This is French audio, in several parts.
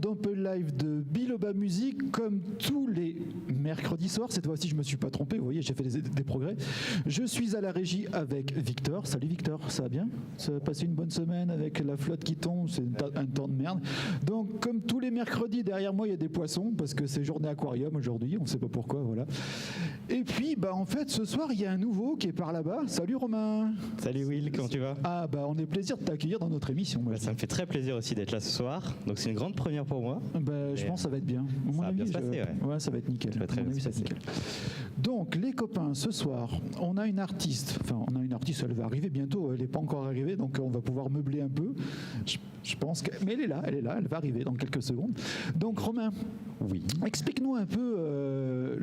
D'un peu live de Bilibatv Musique comme tous les mercredis soirs. Cette fois-ci, je ne me suis pas trompé. Vous voyez, j'ai fait des progrès. Je suis à la régie avec Victor. Salut Victor, ça va bien? Ça va passer une bonne semaine avec la flotte qui tombe? C'est un temps de merde. Donc, comme tous les mercredis, derrière moi, il y a des poissons parce que c'est journée aquarium aujourd'hui. On ne sait pas pourquoi, voilà. Et puis, en fait, ce soir, il y a un nouveau qui est par là-bas. Salut Romain. Salut Will, comment tu vas? Ah, on est plaisir de t'accueillir dans notre émission. Ça me fait très plaisir aussi d'être là ce soir. Donc, c'est une grande première pour moi. Je pense que ça va être bien. Ça va bien se passer, ouais, ça va être nickel. Ça va très bien se passer. Donc, les copains, ce soir, on a une artiste. Enfin, elle va arriver bientôt. Elle n'est pas encore arrivée, donc on va pouvoir meubler un peu. Je pense que... Mais elle est là, elle va arriver dans quelques secondes. Donc, Romain, oui. Explique-nous un peu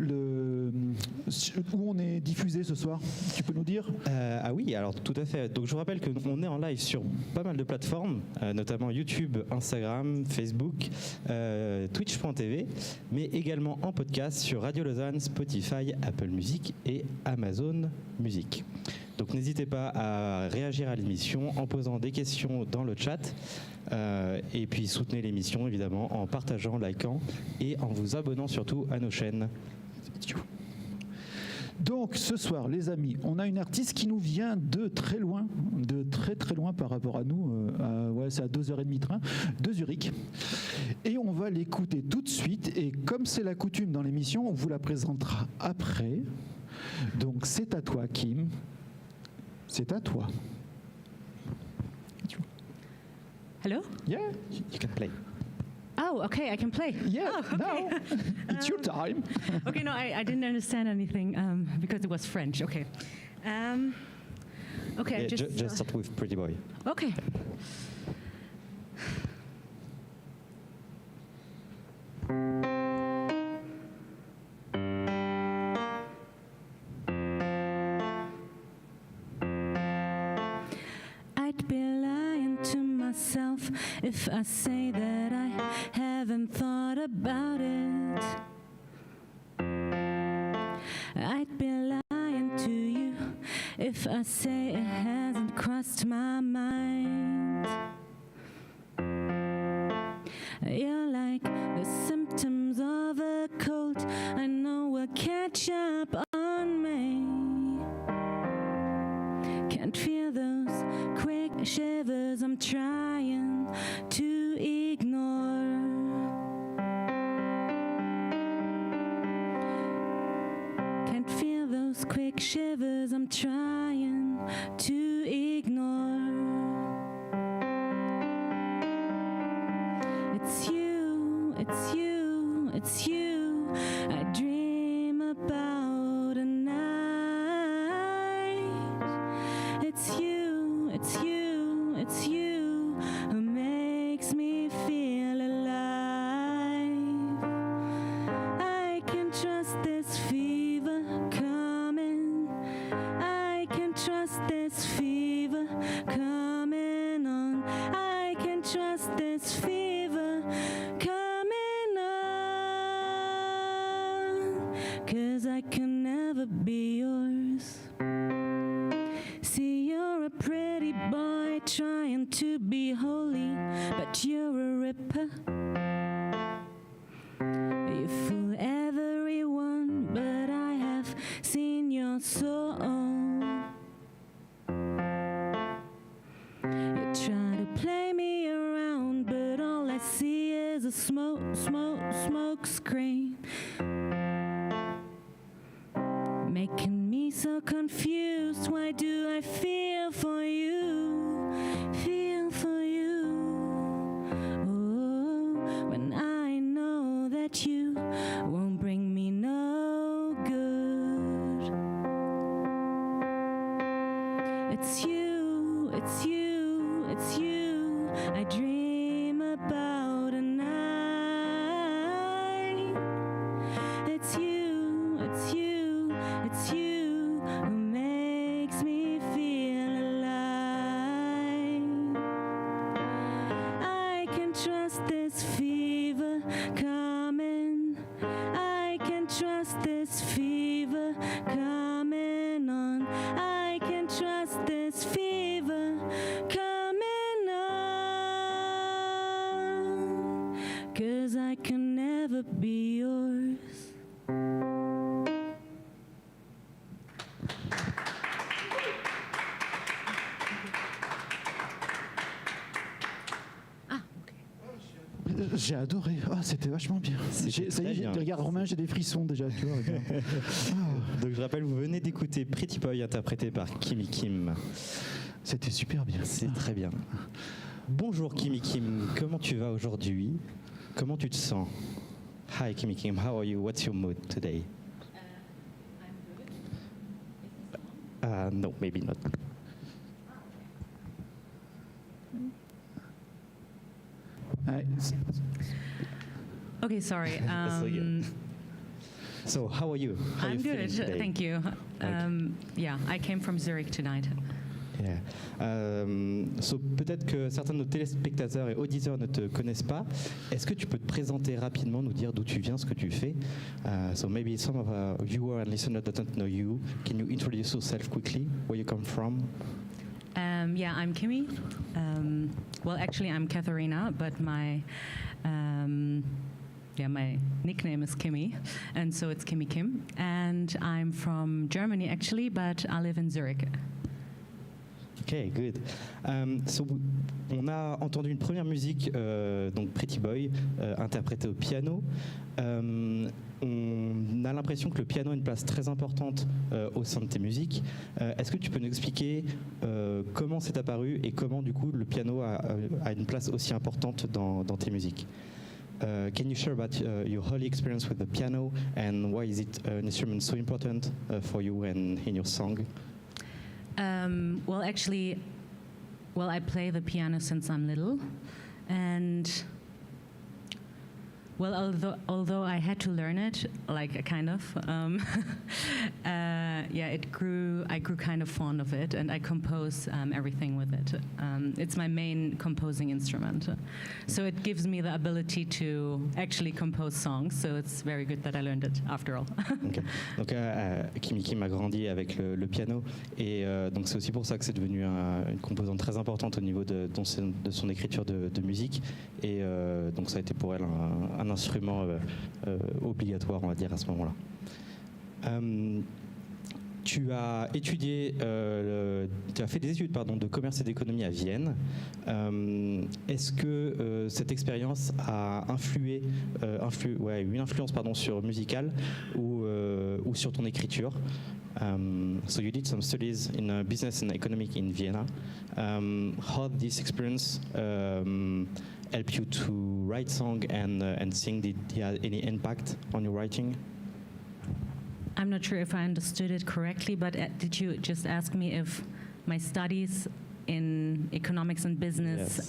où on est diffusé ce soir. Tu peux nous dire? Ah oui, alors tout à fait. Donc je vous rappelle qu'on est en live sur pas mal de plateformes, notamment YouTube, Instagram, Facebook, Twitch.tv, mais également en podcast sur Radio Lausanne, Spotify, Apple Music et Amazon Music. Donc n'hésitez pas à réagir à l'émission en posant des questions dans le chat. Et puis soutenez l'émission évidemment en partageant, likant et en vous abonnant surtout à nos chaînes. Donc ce soir, les amis, on a une artiste qui nous vient de très loin, de très très loin par rapport à nous. C'est à 2h30 de train, de Zurich. Et on va l'écouter tout de suite. Et comme c'est la coutume dans l'émission, on vous la présentera après. Donc c'est à toi, Kim. C'est à toi. Hello? Yeah, You can play. Oh, okay, I can play. Yeah, oh, okay. now it's your time. Okay, no, I didn't understand anything because it was French. Okay. Okay, Yeah, just start with Pretty Boy. Okay. I'd be lying to myself if I say that I haven't thought about it. I'd be lying to you if I say it hasn't crossed my mind. You're like the symptoms of a cold. I know will catch up on me. Can't feel those quick shivers I'm trying to ignore. Can't feel those quick shivers I'm trying to ignore. It's you, it's you, it's you I dream about at night. It's you, it's you, it's you who makes me feel alive. I can trust this fever coming. I can trust this fever coming on. I can trust this fever coming on. 'Cause I can never be yours. See, you're a pretty boy trying to be holy, but you're a ripper. You fool everyone, but I have seen your soul. You try to play me around, but all I see is a smoke screen. Making me so confused. Why do I feel for you? Feel for you. Oh, when I know that you won't bring me no good. It's you, it's you, it's you I dream about at night. It's you, it's you, it's you who makes me feel alive. I can trust this fever 'cause I can never be yours. J'ai adoré. Ah, c'était vachement bien. Ça y est, regarde Romain, j'ai des frissons déjà. Tu vois, Donc je rappelle, vous venez d'écouter Pretty Boy interprété par Kymmi Kim. C'était super bien. C'est très bien. Bonjour Kymmi Kim, comment tu vas aujourd'hui? Comment tu te sens? Hi Kymmi Kim, how are you? What's your mood today? I'm good. No, maybe not. Okay, sorry. So how are you? How are I'm you feeling good, today? thank you. Yeah, I came from Zurich tonight. Yeah. So, peut-être que certains de nos téléspectateurs et auditeurs ne te connaissent pas. Est-ce que tu peux te présenter rapidement, nous dire d'où tu viens, ce que tu fais? So maybe some of our viewers and listeners that don't know you. Can you introduce yourself quickly? Where you come from? Yeah, I'm Kymmi. Well, actually, I'm Katharina, but my nickname is Kymmi, and so it's Kymmi Kim. And I'm from Germany, actually, but I live in Zurich. Ok, good. So, on a entendu une première musique, donc Pretty Boy, interprétée au piano. On a l'impression que le piano a une place très importante au sein de tes musiques. Est-ce que tu peux nous expliquer comment c'est apparu et comment du coup le piano a une place aussi importante dans tes musiques? Can you share about your early experience with the piano and why is it an instrument so important for you and in your song? Well, actually, I play the piano since I'm little, and well, although I had to learn it, like kind of, I grew kind of fond of it, and I compose everything with it. It's my main composing instrument, so it gives me the ability to actually compose songs. So it's very good that I learned it after all. Okay. Donc, Kymmi Kim a grandi avec le piano, et donc c'est aussi pour ça que c'est devenu une composante très importante au niveau de son écriture de musique, et donc ça a été pour elle un instrument obligatoire, on va dire, à ce moment-là. Tu as étudié, tu as fait des études de commerce et d'économie à Vienne. Est-ce que cette expérience a eu une influence sur musicale ou sur ton écriture? So you did some studies in business and economics in Vienna. How did this experience help you to write song and sing? Did it have any impact on your writing? I'm not sure if I understood it correctly, but did you just ask me if my studies in economics and business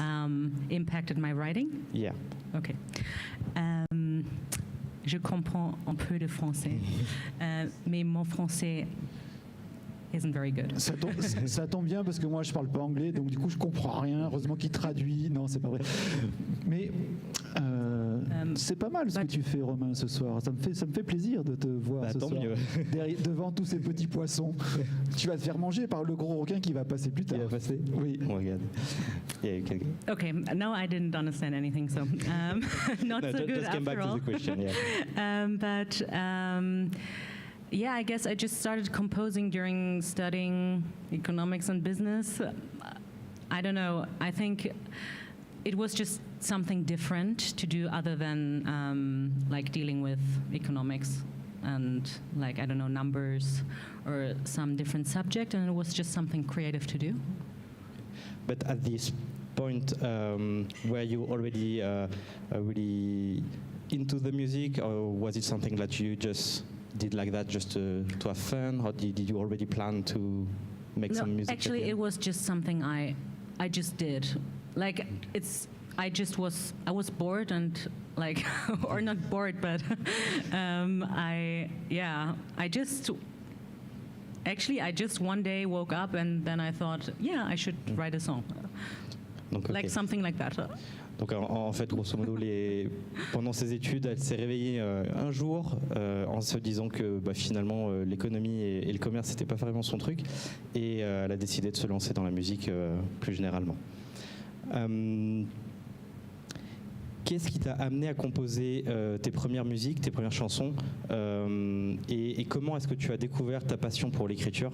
impacted my writing? Yeah. Okay. Je comprends un peu de français, mais mon français isn't very good. Ça tombe bien parce que moi je parle pas anglais, donc du coup je comprends rien. Heureusement qu'il traduit. Non, c'est pas vrai. Mais c'est pas mal ce que tu fais, Romain, ce soir. Ça me fait plaisir de te voir ce soir devant tous ces petits poissons. Tu vas te faire manger par le gros requin qui va passer plus tard. Il va passer? Oui. Oh, regarde. Okay, no, I didn't understand anything, so not so good just came back after all. to the question, yeah. Yeah, I guess I just started composing during studying economics and business. I don't know. I think it was just something different to do other than like dealing with economics and like, I don't know, numbers or some different subject, and it was just something creative to do. But at this point, were you already really into the music, or was it something that you just did like that just to have fun, or did you already plan to make some music? Actually, it was just something I just did. Like I was bored and like, or not bored, but I just one day woke up and then I thought, yeah, I should write a song. Donc, okay. Like something like that. Donc en fait, grosso modo, pendant ses études, elle s'est réveillée un jour en se disant que finalement l'économie et le commerce c'était pas vraiment son truc, et elle a décidé de se lancer dans la musique plus généralement. qu'est-ce qui t'a amené à composer tes premières musiques, tes premières chansons, et comment est-ce que tu as découvert ta passion pour l'écriture?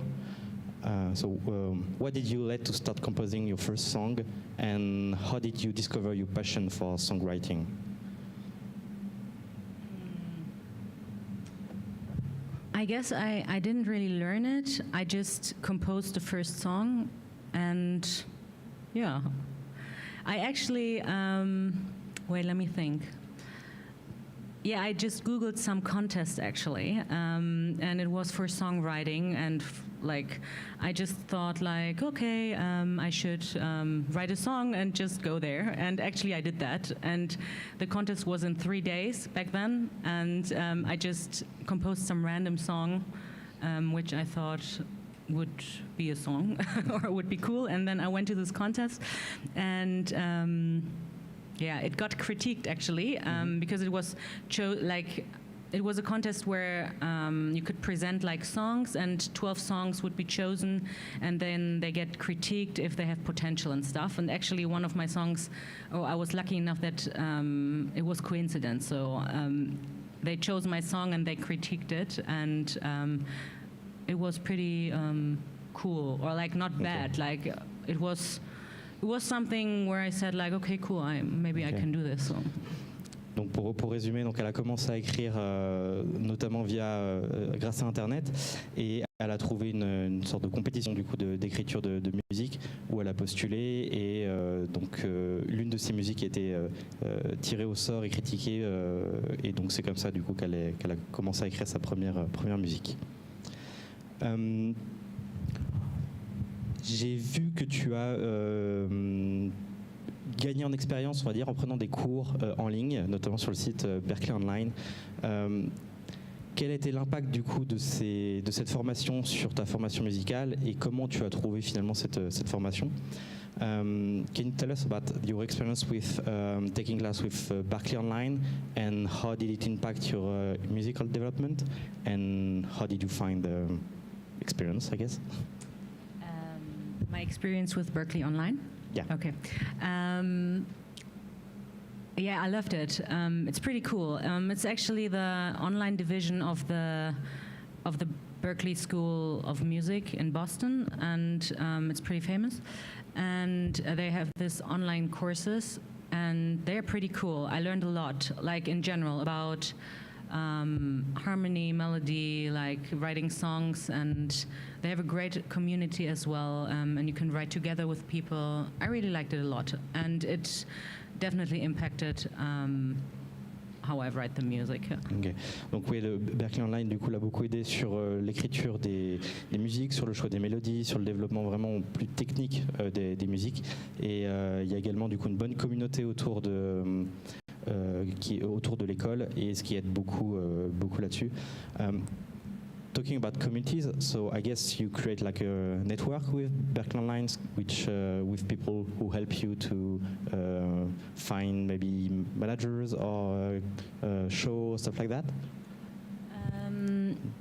What did you lead to start composing your first song, and how did you discover your passion for songwriting? I guess I didn't really learn it. I just composed the first song, and yeah. I actually, wait, let me think. Yeah, I just Googled some contest actually, and it was for songwriting, and like I just thought like, okay, I should write a song and just go there, and actually I did that, and the contest was in 3 days back then, and I just composed some random song, which I thought would be a song or would be cool, and then I went to this contest, and yeah, it got critiqued actually, because it was it was a contest where you could present like songs, and 12 songs would be chosen, and then they get critiqued if they have potential and stuff. And actually, one of my songs, I was lucky enough that it was coincidence. So they chose my song and they critiqued it, and it was pretty cool, or like not bad. Like it was something where I said like, okay, cool, maybe I can do this. So. Donc pour résumer, donc elle a commencé à écrire notamment grâce à Internet, et elle a trouvé une sorte de compétition du coup d'écriture de musique où elle a postulé, et donc l'une de ses musiques a été tirée au sort et critiquée, et donc c'est comme ça du coup qu'elle a commencé à écrire sa première musique. J'ai vu que tu as gagné en expérience, on va dire, en prenant des cours en ligne, notamment sur le site Berkeley Online. Quel a été l'impact du coup de cette formation sur ta formation musicale, et comment tu as trouvé finalement cette formation? Can you tell us about your experience with taking class with Berkeley Online, and how did it impact your musical development, and how did you find the experience, I guess? My experience with Berkeley Online? Yeah. Okay. Yeah, I loved it. It's pretty cool. It's actually the online division of the Berkeley School of Music in Boston, and it's pretty famous. And they have this online courses, and they're pretty cool. I learned a lot, like in general, about harmony, melody, like writing songs, and they have a great community as well, and you can write together with people. I really liked it a lot, and it definitely impacted how I write the music. Okay. Donc oui, le Berkeley Online du coup l'a beaucoup aidé sur l'écriture des musiques, sur le choix des mélodies, sur le développement vraiment plus technique des musiques, et il y a également du coup une bonne communauté autour de l'école, et ce qui aide beaucoup là-dessus. Talking about communities, so I guess you create like a network with Berkeley Online, which with people who help you to find maybe managers or show, stuff like that?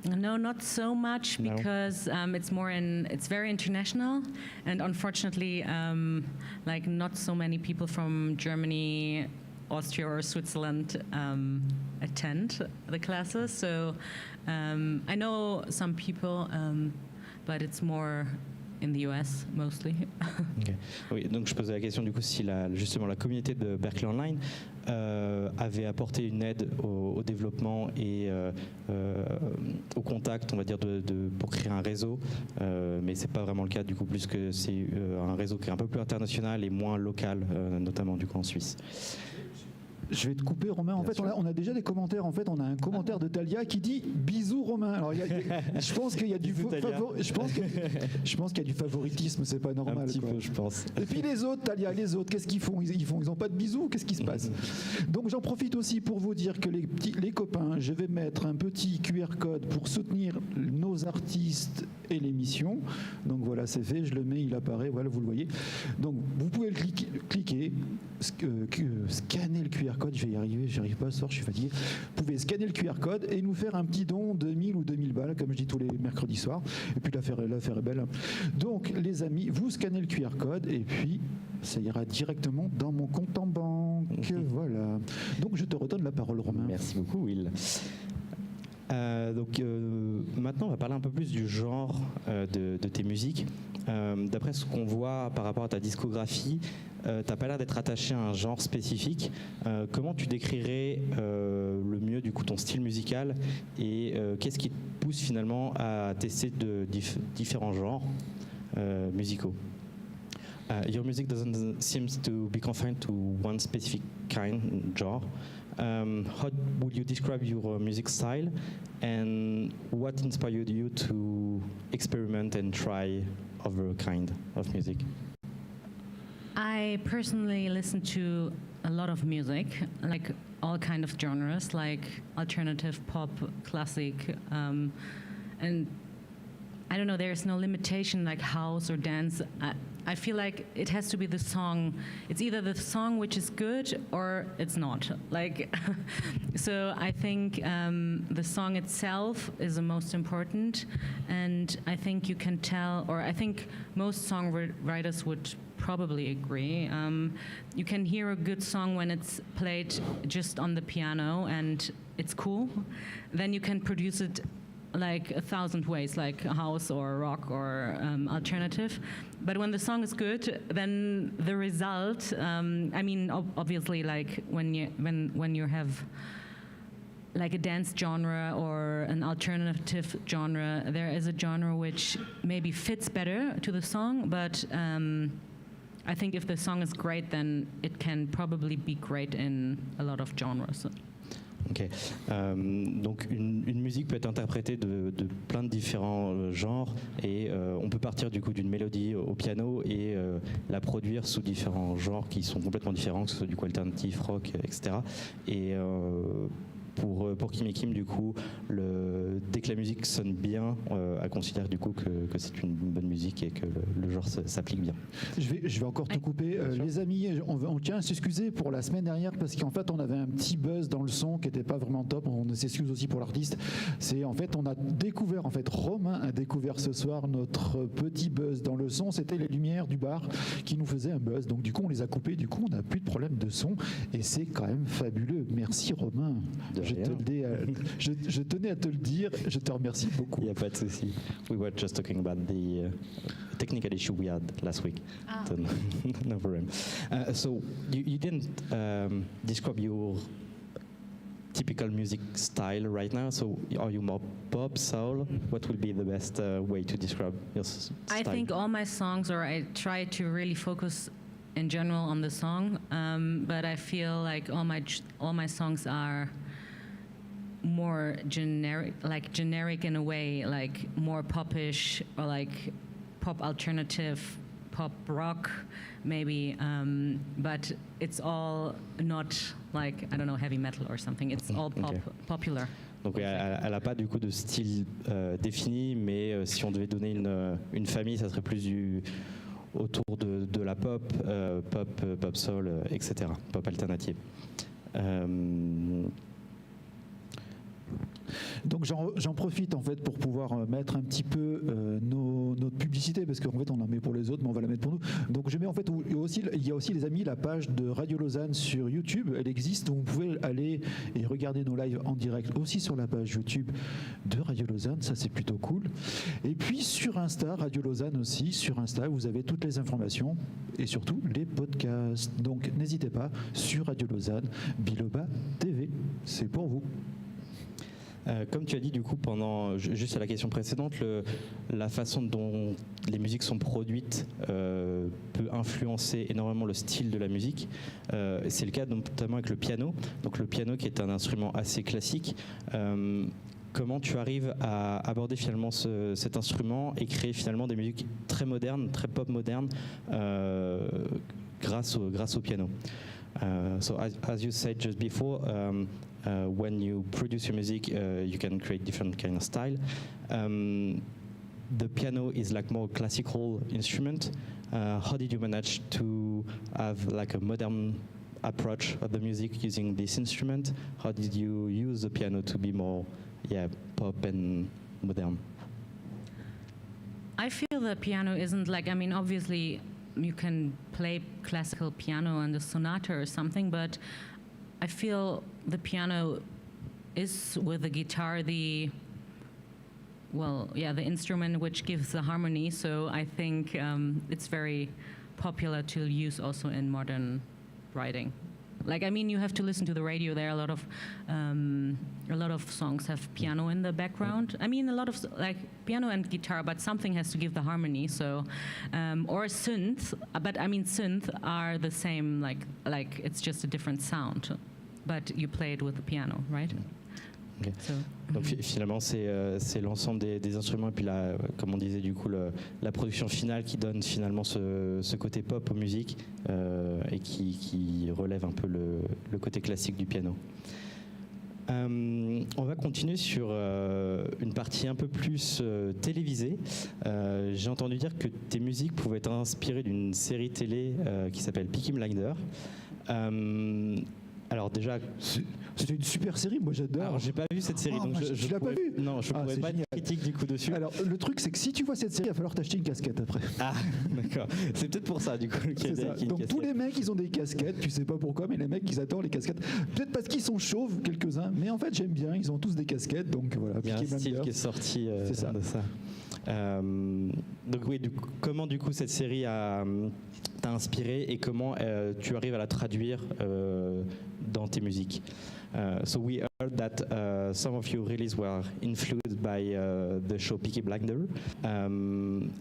No, not so much, because it's very international, and unfortunately, like not so many people from Germany, Austria or Switzerland attend the classes. So I know some people, but it's more in the US mostly. Okay. Oui, donc je posais la question du coup si justement la communauté de Berkeley Online avait apporté une aide au développement et au contact, on va dire, pour créer un réseau, mais c'est pas vraiment le cas du coup, plus que c'est un réseau qui est un peu plus international et moins local, notamment du coup en Suisse. Je vais te couper, Romain. En fait, on a déjà des commentaires. En fait, on a un commentaire de Talia qui dit bisous, Romain. Alors, je pense qu'il y a du je pense qu'il y a du favoritisme. C'est pas normal. Un petit peu, je pense. Et puis les autres, Talia, qu'est-ce qu'ils font? Ils ont pas de bisous. Qu'est-ce qui se passe? Donc, j'en profite aussi pour vous dire que les copains, je vais mettre un petit QR code pour soutenir nos artistes et l'émission. Donc voilà, c'est fait. Je le mets, il apparaît. Voilà, vous le voyez. Donc, vous pouvez le cliquer, scanner le QR code, je vais y arriver, j'arrive pas à ce soir, je suis fatigué. Vous pouvez scanner le QR code et nous faire un petit don de 1000 ou 2000 balles, comme je dis tous les mercredis soirs. Et puis l'affaire est belle. Donc les amis, vous scannez le QR code et puis ça ira directement dans mon compte en banque. Voilà. Donc je te redonne la parole, Romain. Merci beaucoup, Will. Maintenant, on va parler un peu plus du genre de tes musiques. D'après ce qu'on voit par rapport à ta discographie, t'as pas l'air d'être attaché à un genre spécifique. Comment tu décrirais le mieux du coup ton style musical et qu'est-ce qui te pousse finalement à tester de différents genres musicaux? Your music doesn't seem to be confined to one specific genre. How would you describe your music style, and what inspired you to experiment and try other kind of music? I personally listen to a lot of music, like all kind of genres, like alternative, pop, classic, and I don't know, there's no limitation like house or dance. I feel like it has to be the song. It's either the song which is good or it's not. Like, so I think the song itself is the most important, and I think you can tell, or I think most songwriters would probably agree. You can hear a good song when it's played just on the piano and it's cool. Then you can produce it like 1,000 ways, like house or rock or alternative. But when the song is good, then the result, I mean, obviously, like when you have like a dance genre or an alternative genre, there is a genre which maybe fits better to the song, but I think if the song is great, then it can probably be great in a lot of genres. Ok. Donc une musique peut être interprétée de plein de différents genres et on peut partir du coup d'une mélodie au piano et la produire sous différents genres qui sont complètement différents, que ce soit du coup alternatif, rock, etc. Et pour Kymmi Kim, du coup, dès que la musique sonne bien, elle considère du coup que c'est une bonne musique et que le genre s'applique bien. Je vais encore te couper. Les amis, on tient à s'excuser pour la semaine dernière parce qu'en fait, on avait un petit buzz dans le son qui n'était pas vraiment top. On s'excuse aussi pour l'artiste. C'est en fait, on a découvert, en fait, Romain a découvert ce soir notre petit buzz dans le son. C'était les lumières du bar qui nous faisaient un buzz. Donc du coup, on les a coupées. Du coup, on n'a plus de problème de son et c'est quand même fabuleux. Merci Romain. Je tenais à te le dire, je te remercie beaucoup. Il n'y a pas de souci. We were just talking about the technical issue we had last week. So, no problem. So you didn't describe your typical music style right now. So are you more pop, soul? What will be the best way to describe your style? I think all my songs, or I try to really focus in general on the song, but I feel like all my songs are more generic in a way, like more popish or like pop alternative, pop rock maybe, but it's all not like, I don't know, heavy metal or something. It's all popular. Donc elle n'a pas du coup de style défini, mais si on devait donner une famille, ça serait plus autour de la pop, pop soul, etc., pop alternative. Donc j'en profite en fait pour pouvoir mettre un petit peu notre publicité parce qu'en fait on en met pour les autres mais on va la mettre pour nous. Donc je mets en fait il y a aussi les amis la page de Radio Lausanne sur YouTube, elle existe, donc vous pouvez aller et regarder nos lives en direct aussi sur la page YouTube de Radio Lausanne, ça c'est plutôt cool. Et puis sur Insta, Radio Lausanne aussi, sur Insta vous avez toutes les informations et surtout les podcasts. Donc n'hésitez pas sur Radio Lausanne, Bilibatv, c'est pour vous. Comme tu as dit du coup juste à la question précédente, la façon dont les musiques sont produites peut influencer énormément le style de la musique. C'est le cas notamment avec le piano. Donc le piano qui est un instrument assez classique. Comment tu arrives à aborder finalement cet instrument et créer finalement des musiques très modernes, très pop modernes grâce au piano. So as you said just before, when you produce your music, you can create different kind of style. The piano is like more classical instrument. How did you manage to have like a modern approach of the music using this instrument? How did you use the piano to be more, pop and modern? I feel the piano isn't like, I mean, obviously you can play classical piano and a sonata or something, but I feel the piano is with the guitar the instrument which gives the harmony. So I think it's very popular to use also in modern writing. Like, I mean, you have to listen to the radio. There are a lot of songs have piano in the background. I mean, a lot of like piano and guitar, but something has to give the harmony. So, or synth. But I mean, synth are the same. Like it's just a different sound, but you play it with the piano, right? Okay. So, donc finalement c'est l'ensemble des instruments et puis comme on disait du coup la production finale qui donne finalement ce côté pop aux musiques et qui relève un peu le côté classique du piano. On va continuer sur une partie un peu plus télévisée. J'ai entendu dire que tes musiques pouvaient être inspirées d'une série télé qui s'appelle Peaky Blinders. Alors déjà, c'était une super série, moi j'adore. Alors j'ai pas vu cette série, donc tu l'as pas vu? Non, je pourrais pas être critique du coup dessus. Alors le truc c'est que si tu vois cette série, il va falloir t'acheter une casquette après. Ah d'accord, c'est peut-être pour ça du coup qu'il y a une Donc casquette. tous les mecs ils ont des casquettes, tu sais pas pourquoi, mais les mecs ils adorent les casquettes. Peut-être parce qu'ils sont chauves quelques-uns, mais en fait j'aime bien, ils ont tous des casquettes, donc voilà. Il y a un style qui est sorti de ça. Donc oui, comment du coup cette série t'a inspiré et comment tu arrives à la traduire dans tes musiques. So we heard that some of your releases were influenced by the show Peaky Blinders.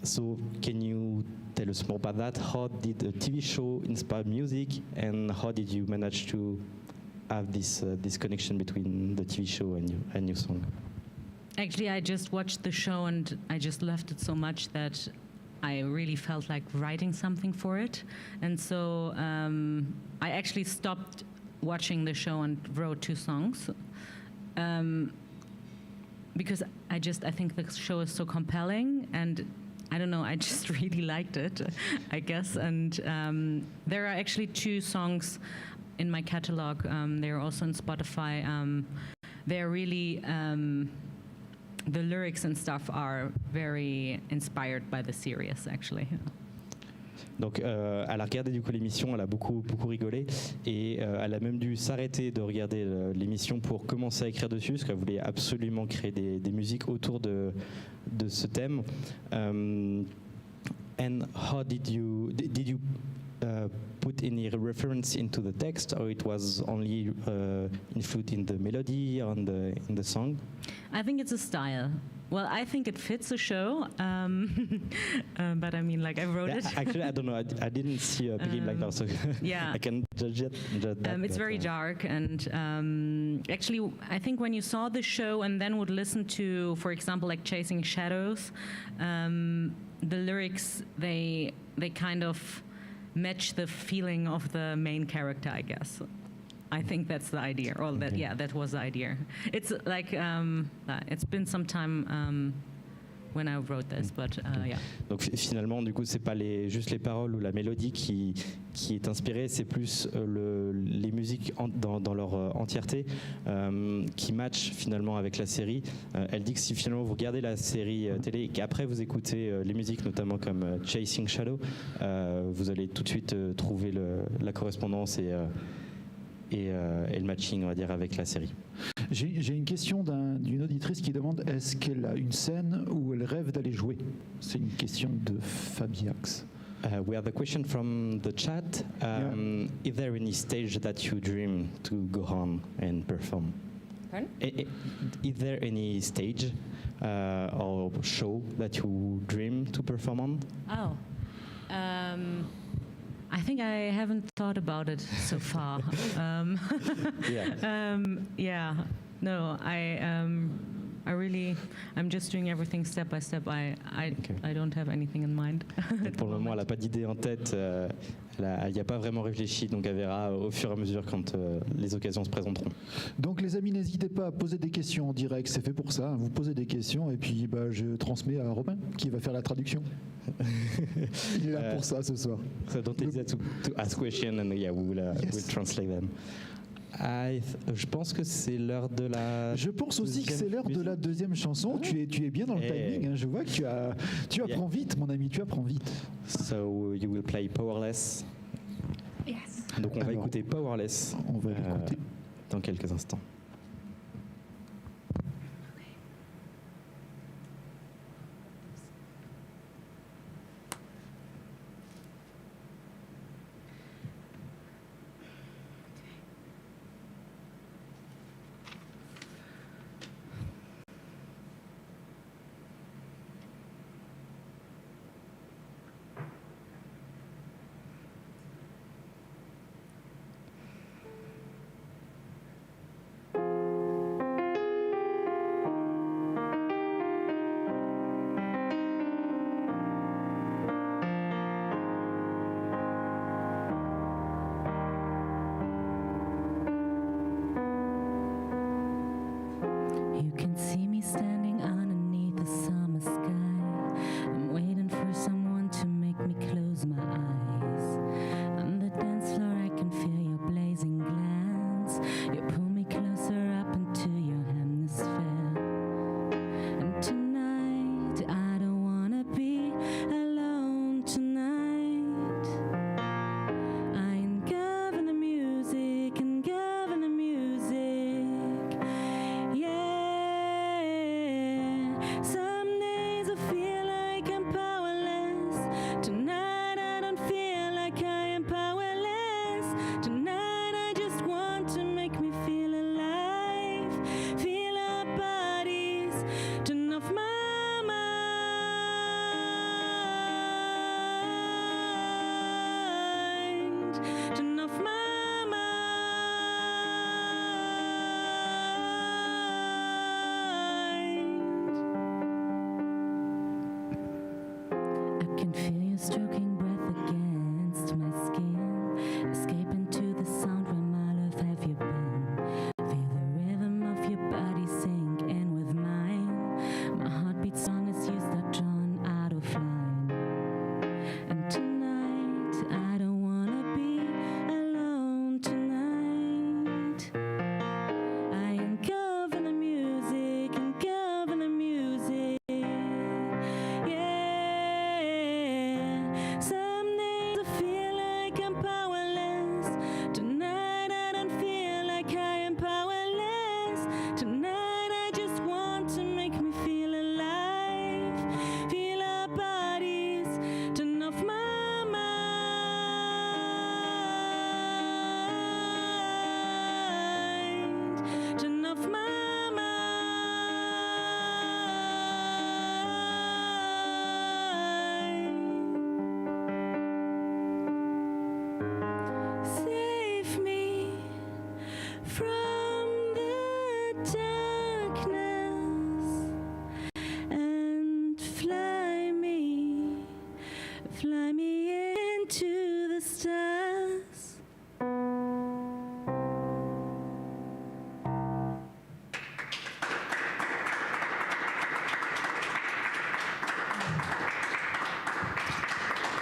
So can you tell us more about that? How did the TV show inspire music, and how did you manage to have this connection between the TV show and your song? actually, I just watched the show and I just loved it so much that I really felt like writing something for it. And so I actually stopped watching the show and wrote 2 songs. Because I think the show is so compelling, and I don't know, I just really liked it, I guess. And there are actually 2 songs in my catalog. They're also on Spotify. They're really, the lyrics and stuff are very inspired by the series, actually. Donc elle a regardé du coup l'émission, elle a beaucoup rigolé et elle a même dû s'arrêter de regarder l'émission pour commencer à écrire dessus parce qu'elle voulait absolument créer des musiques autour de ce thème. And how did you put any reference into the text, or it was only influenced in the melody or in the song? I think it's a style. Well, I think it fits the show, but I mean, like, I wrote it. Actually, I don't know. I didn't see a Peaky Blinders, so yeah. I can judge that. It's very dark, and actually, I think when you saw the show and then would listen to, for example, like Chasing Shadows, the lyrics, they kind of match the feeling of the main character, I guess. I think that's the idea, or that, Okay. yeah, that was the idea. It's like, it's been some time when I wrote this, but yeah. Donc finalement, du coup, c'est pas juste les paroles ou la mélodie qui est inspirée, c'est plus les musiques dans leur entièreté qui matchent finalement avec la série. Elle dit que si finalement vous regardez la série télé et qu'après vous écoutez les musiques, notamment comme Chasing Shadow, vous allez tout de suite trouver la correspondance et le matching, on va dire, avec la série. J'ai une question d'une auditrice qui demande est-ce qu'elle a une scène où elle rêve d'aller jouer? C'est une question de Fabiax. We have a question from the chat. Is there any stage that you dream to go on and perform? Pardon? Is there any stage or show that you dream to perform on? Oh. I think I haven't thought about it so far. Yeah. Yeah. No, I'm just doing everything step by step. I don't have anything in mind. Pour le moment, elle n'a pas d'idée en tête. Elle n'y a pas vraiment réfléchi, donc elle verra au fur et à mesure quand les occasions se présenteront. Donc les amis, n'hésitez pas à poser des questions en direct, c'est fait pour ça. Vous posez des questions et puis je transmets à Robin qui va faire la traduction. Il est là pour ça ce soir. So don't hesitate to ask questions and yeah, we'll translate them. Je pense que c'est l'heure de la. Je pense aussi que c'est l'heure de la deuxième chanson. Tu es bien dans le timing. Hein. Je vois que tu apprends vite, mon ami. Tu apprends vite. So you will play Powerless. Yes. Donc on va écouter Powerless. On va l'écouter dans quelques instants.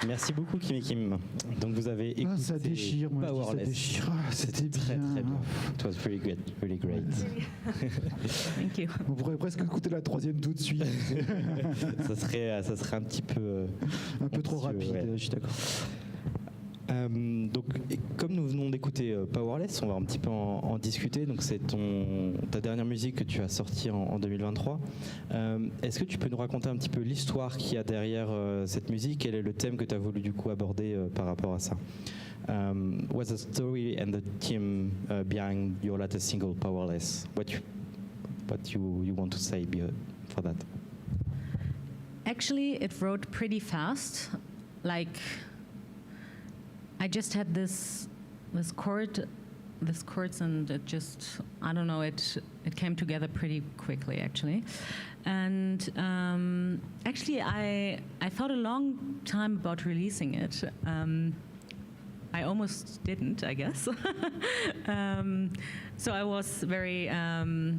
Merci beaucoup Kymmi Kim. Donc vous avez écouté ça déchire, moi Powerless. Ça déchire. C'était très bien. très bien. It was really good, really great. Thank you. On pourrait presque écouter la troisième tout de suite. ça serait un petit peu un peu trop rapide. Ouais. Je suis d'accord. Donc, comme nous venons d'écouter Powerless, on va un petit peu en discuter. Donc, c'est ta dernière musique que tu as sortie en 2023. Est-ce que tu peux nous raconter un petit peu l'histoire qu'il y a derrière cette musique? Quel est le thème que tu as voulu du coup aborder par rapport à ça? What's the story and the theme behind your latest single, Powerless? What you want to say for that? Actually, it wrote pretty fast. Like, I just had this chords, and it just, I don't know, it came together pretty quickly actually. And actually, I thought a long time about releasing it. I almost didn't, I guess. So I was very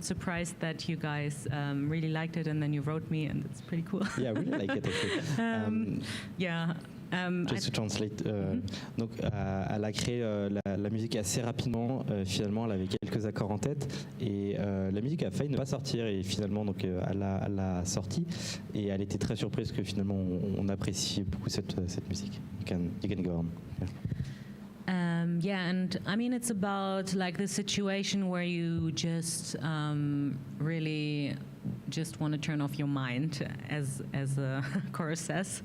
surprised that you guys really liked it, and then you wrote me, and it's pretty cool. Yeah, I really like it actually. Yeah, Just to translate, donc elle a créé la musique assez rapidement. Finalement, elle avait quelques accords en tête et la musique a failli ne pas sortir et finalement donc elle l'a sortie et elle était très surprise que finalement on apprécie beaucoup cette musique. You can go on. Yeah. Yeah, and I mean it's about like the situation where you just really just want to turn off your mind, as the chorus says,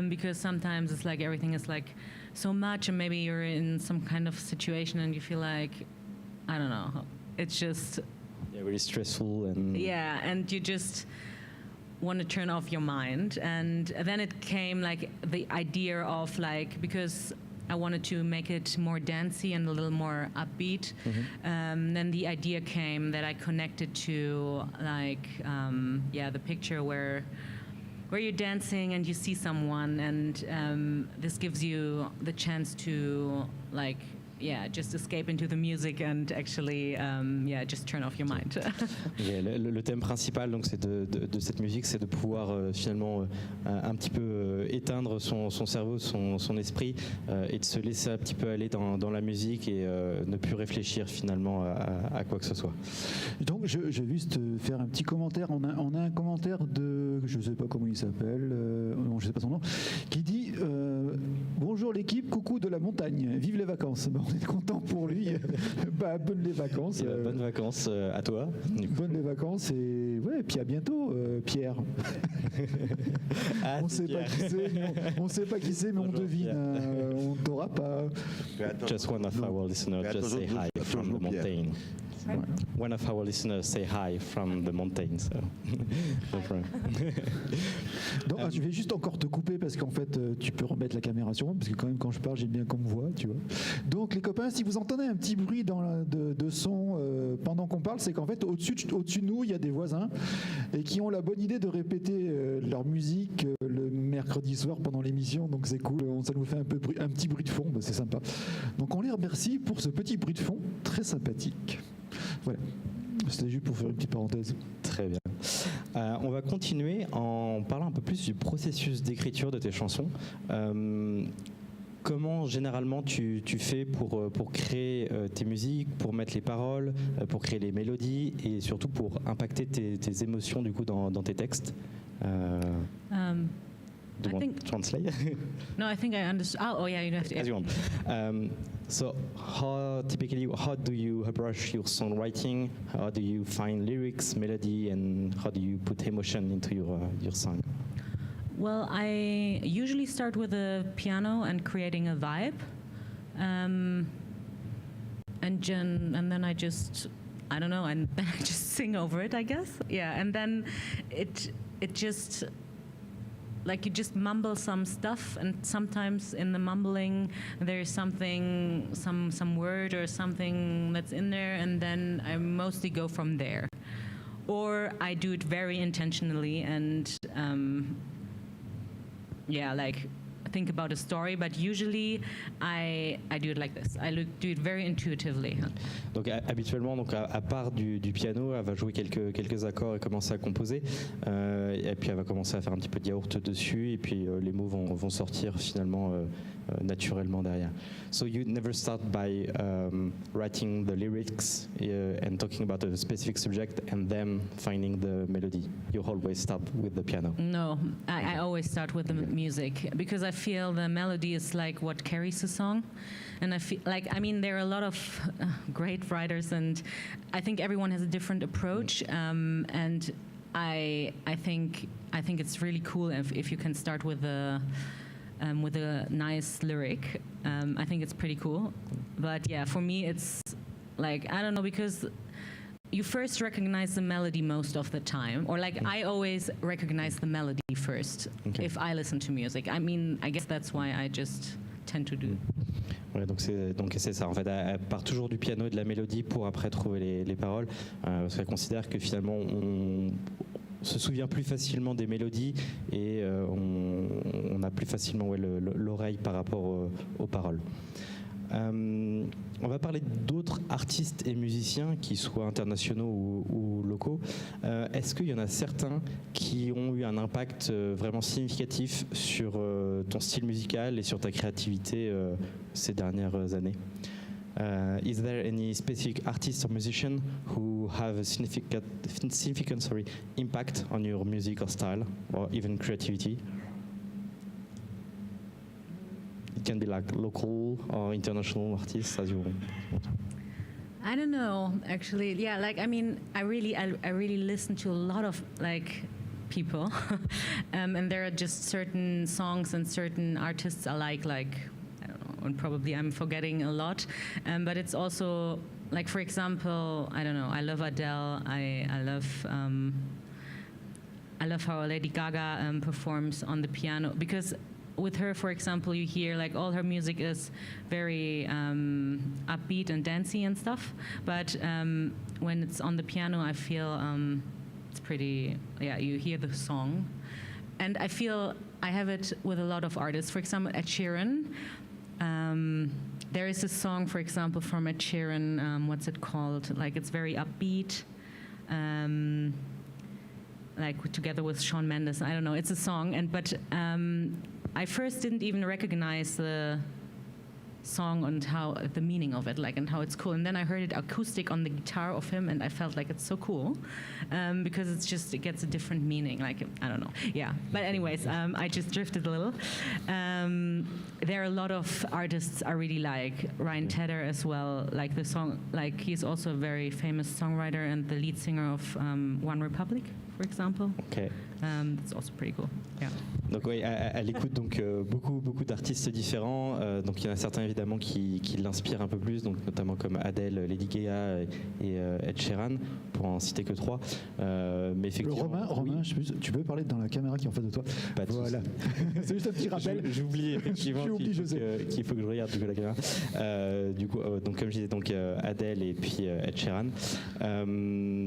because sometimes it's like everything is like so much, and maybe you're in some kind of situation and you feel like, I don't know, it's just really stressful and and you just want to turn off your mind. And then it came like the idea of like, because I wanted to make it more dancey and a little more upbeat. Then the idea came that I connected to like the picture where you're dancing and you see someone, and this gives you the chance to like just escape into the music and actually just turn off your mind. Le thème principal donc c'est de cette musique, c'est de pouvoir finalement un petit peu éteindre son cerveau, son esprit et de se laisser un petit peu aller dans la musique et ne plus réfléchir finalement à quoi que ce soit. Donc je vais juste faire un petit commentaire. On a un commentaire de, je ne sais pas comment il s'appelle, non, je ne sais pas son nom, qui dit bonjour l'équipe, coucou de la montagne, vive les vacances. Bon, on est content pour lui. Bonnes les vacances. Bonnes vacances à toi. Bonnes les vacances et puis à bientôt, Pierre. On sait pas qui c'est, on sait pas qui c'est, mais on devine. On t'aura pas. Just one of our listeners just say hi from the mountain. One of our listeners say hi from the mountain. So. No problem. Donc, je vais juste encore te couper parce qu'en fait tu peux remettre la caméra sur moi parce que quand même quand je parle j'aime bien qu'on me voit, tu vois. Donc les copains, si vous entendez un petit bruit de son pendant qu'on parle, c'est qu'en fait au-dessus de nous il y a des voisins et qui ont la bonne idée de répéter leur musique le mercredi soir pendant l'émission, donc c'est cool, ça nous fait un petit bruit de fond, c'est sympa. Donc on les remercie pour ce petit bruit de fond très sympathique. Voilà, c'était juste pour faire une petite parenthèse. Très bien. On va continuer en parlant un peu plus du processus d'écriture de tes chansons. Comment généralement tu fais pour créer tes musiques, pour mettre les paroles, pour créer les mélodies et surtout pour impacter tes émotions du coup dans tes textes? Do you want to translate? No, I think I understood. Oh yeah, you have to. As you want. So, how do you approach your songwriting? How do you find lyrics, melody, and how do you put emotion into your song? Well, I usually start with a piano and creating a vibe, and then I just, I don't know, and then I just sing over it, I guess. Yeah, and then it just. Like you just mumble some stuff, and sometimes in the mumbling there's something, some word or something that's in there, and then I mostly go from there. Or I do it very intentionally and like think about a story, but usually I do it like this. I do it very intuitively. Donc habituellement, donc à part du piano, elle va jouer quelques accords et commencer à composer. Et puis elle va commencer à faire un petit peu de yaourt dessus, et puis les mots vont sortir finalement naturellement derrière. So you never start by writing the lyrics and talking about a specific subject and then finding the melody. You always start with the piano. No, I always start with the music because I feel the melody is like what carries a song. And I feel like, I mean, there are a lot of great writers, and I think everyone has a different approach. And I think it's really cool if you can start with a nice lyric. I think it's pretty cool. But yeah, for me, it's like, I don't know, because you first recognize the melody most of the time, or like I always recognize the melody first if I listen to music. I mean, I guess that's why I just tend to do. Ouais, donc c'est ça. En fait, elle part toujours du piano et de la mélodie pour après trouver les paroles, parce qu'elle considère que finalement on se souvient plus facilement des mélodies et on a plus facilement l'oreille par rapport aux paroles. On va parler d'autres artistes et musiciens, qui soient internationaux ou locaux. Est-ce qu'il y en a certains qui ont eu un impact vraiment significatif sur ton style musical et sur ta créativité ces dernières années? Is there any specific artist or musician who have a significant impact on your music or style, or even creativity? It can be like local or international artists, as you want. I don't know, actually. Yeah, like I mean, I really listen to a lot of like people, and there are just certain songs and certain artists I like I don't know, and probably I'm forgetting a lot, but it's also like, for example, I don't know, I love Adele. I love how Lady Gaga performs on the piano, because with her, for example, you hear like all her music is very upbeat and dancey and stuff, but when it's on the piano, I feel it's pretty, yeah, you hear the song. And I feel I have it with a lot of artists. For example, Ed Sheeran. There is a song, for example, from Ed Sheeran, what's it called? Like, it's very upbeat. Like together with Shawn Mendes, I don't know. It's a song, but I first didn't even recognize the song and how the meaning of it, like, and how it's cool. And then I heard it acoustic on the guitar of him, and I felt like it's so cool because it gets a different meaning. Like, I don't know. Yeah. But anyways, I just drifted a little. There are a lot of artists I really like. Ryan Tedder as well. Like the song, like he's also a very famous songwriter and the lead singer of One Republic, for example. Okay. It's also pretty cool. Yeah. Donc oui, elle écoute donc beaucoup d'artistes différents. Donc il y en a certains évidemment qui l'inspirent un peu plus, donc notamment comme Adele, Lady Gaga et Ed Sheeran, pour en citer que 3. Mais effectivement, Romain, oui. Tu peux parler dans la caméra qui est en face de toi. Pas de voilà. C'est juste un petit rappel. J'oublie effectivement qu'il faut que je regarde du coup la caméra. Du coup, donc comme je disais, donc Adele et puis Ed Sheeran.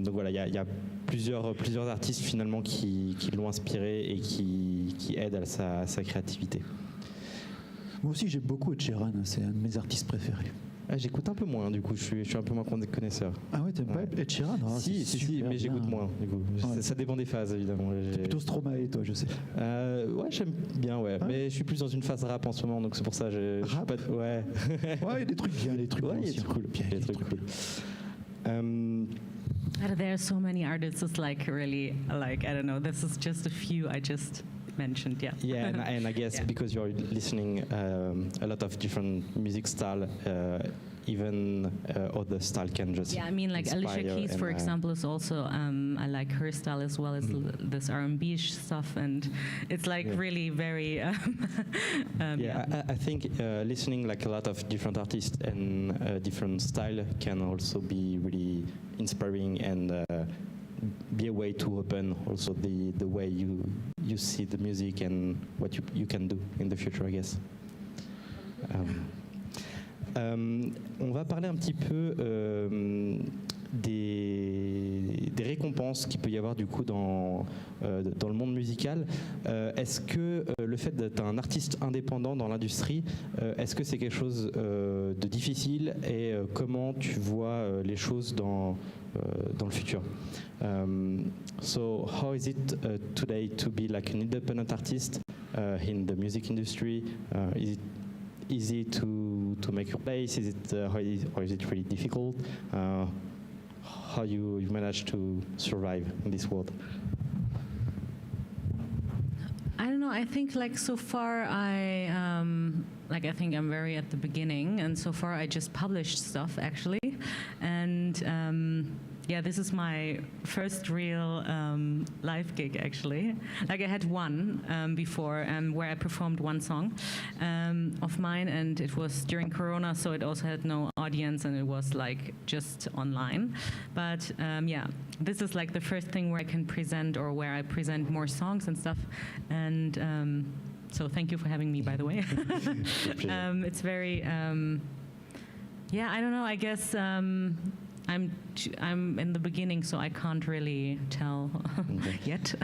Donc voilà, il y a plusieurs artistes finalement qui l'ont inspiré et qui aident à sa créativité. Moi aussi j'ai beaucoup Ed Sheeran, c'est un de mes artistes préférés. J'écoute un peu moins, du coup, je suis un peu moins connaisseur. Ah ouais, t'aimes pas Ed Sheeran? Si, mais j'écoute moins, du coup. Ouais. Ça dépend des phases, évidemment. T'es plutôt Stromae, toi, je sais. Ouais, j'aime bien, ouais. Ah. Mais je suis plus dans une phase rap en ce moment, donc c'est pour ça. Rap? Ouais. Ouais, il y a des trucs bien, des trucs ouais, il y a des trucs cool. Bien, des trucs cool. There are so many artists, it's like really, like, I don't know, this is just a few I just mentioned, yeah. Yeah, and I guess because you're listening a lot of different music style, even other style can just I mean, like Alicia Keys, for example, is also, I like her style as well as this R&B stuff, and it's like really very... I think listening like a lot of different artists and different style can also be really inspiring and be a way to open also the way you see the music and what you can do in the future, I guess. On va parler un petit peu des récompenses qu'il peut y avoir du coup dans le monde musical. Est-ce que le fait d'être un artiste indépendant dans l'industrie, est-ce que c'est quelque chose de difficile et comment tu vois les choses dans le futur? So how is it today to be like an independent artist in the music industry? Is it easy to make your place? Is it or is it really difficult? How you manage to survive in this world? I don't know. I think like so far I think I'm very at the beginning, and so far I just published stuff actually, and this is my first real live gig actually. Like I had one before where I performed one song of mine, and it was during Corona, so it also had no audience, and it was like just online. But this is like the first thing where I can present, or where I present more songs and stuff. And so thank you for having me, by the way. It's very, I don't know. I guess I'm in the beginning, so I can't really tell yet.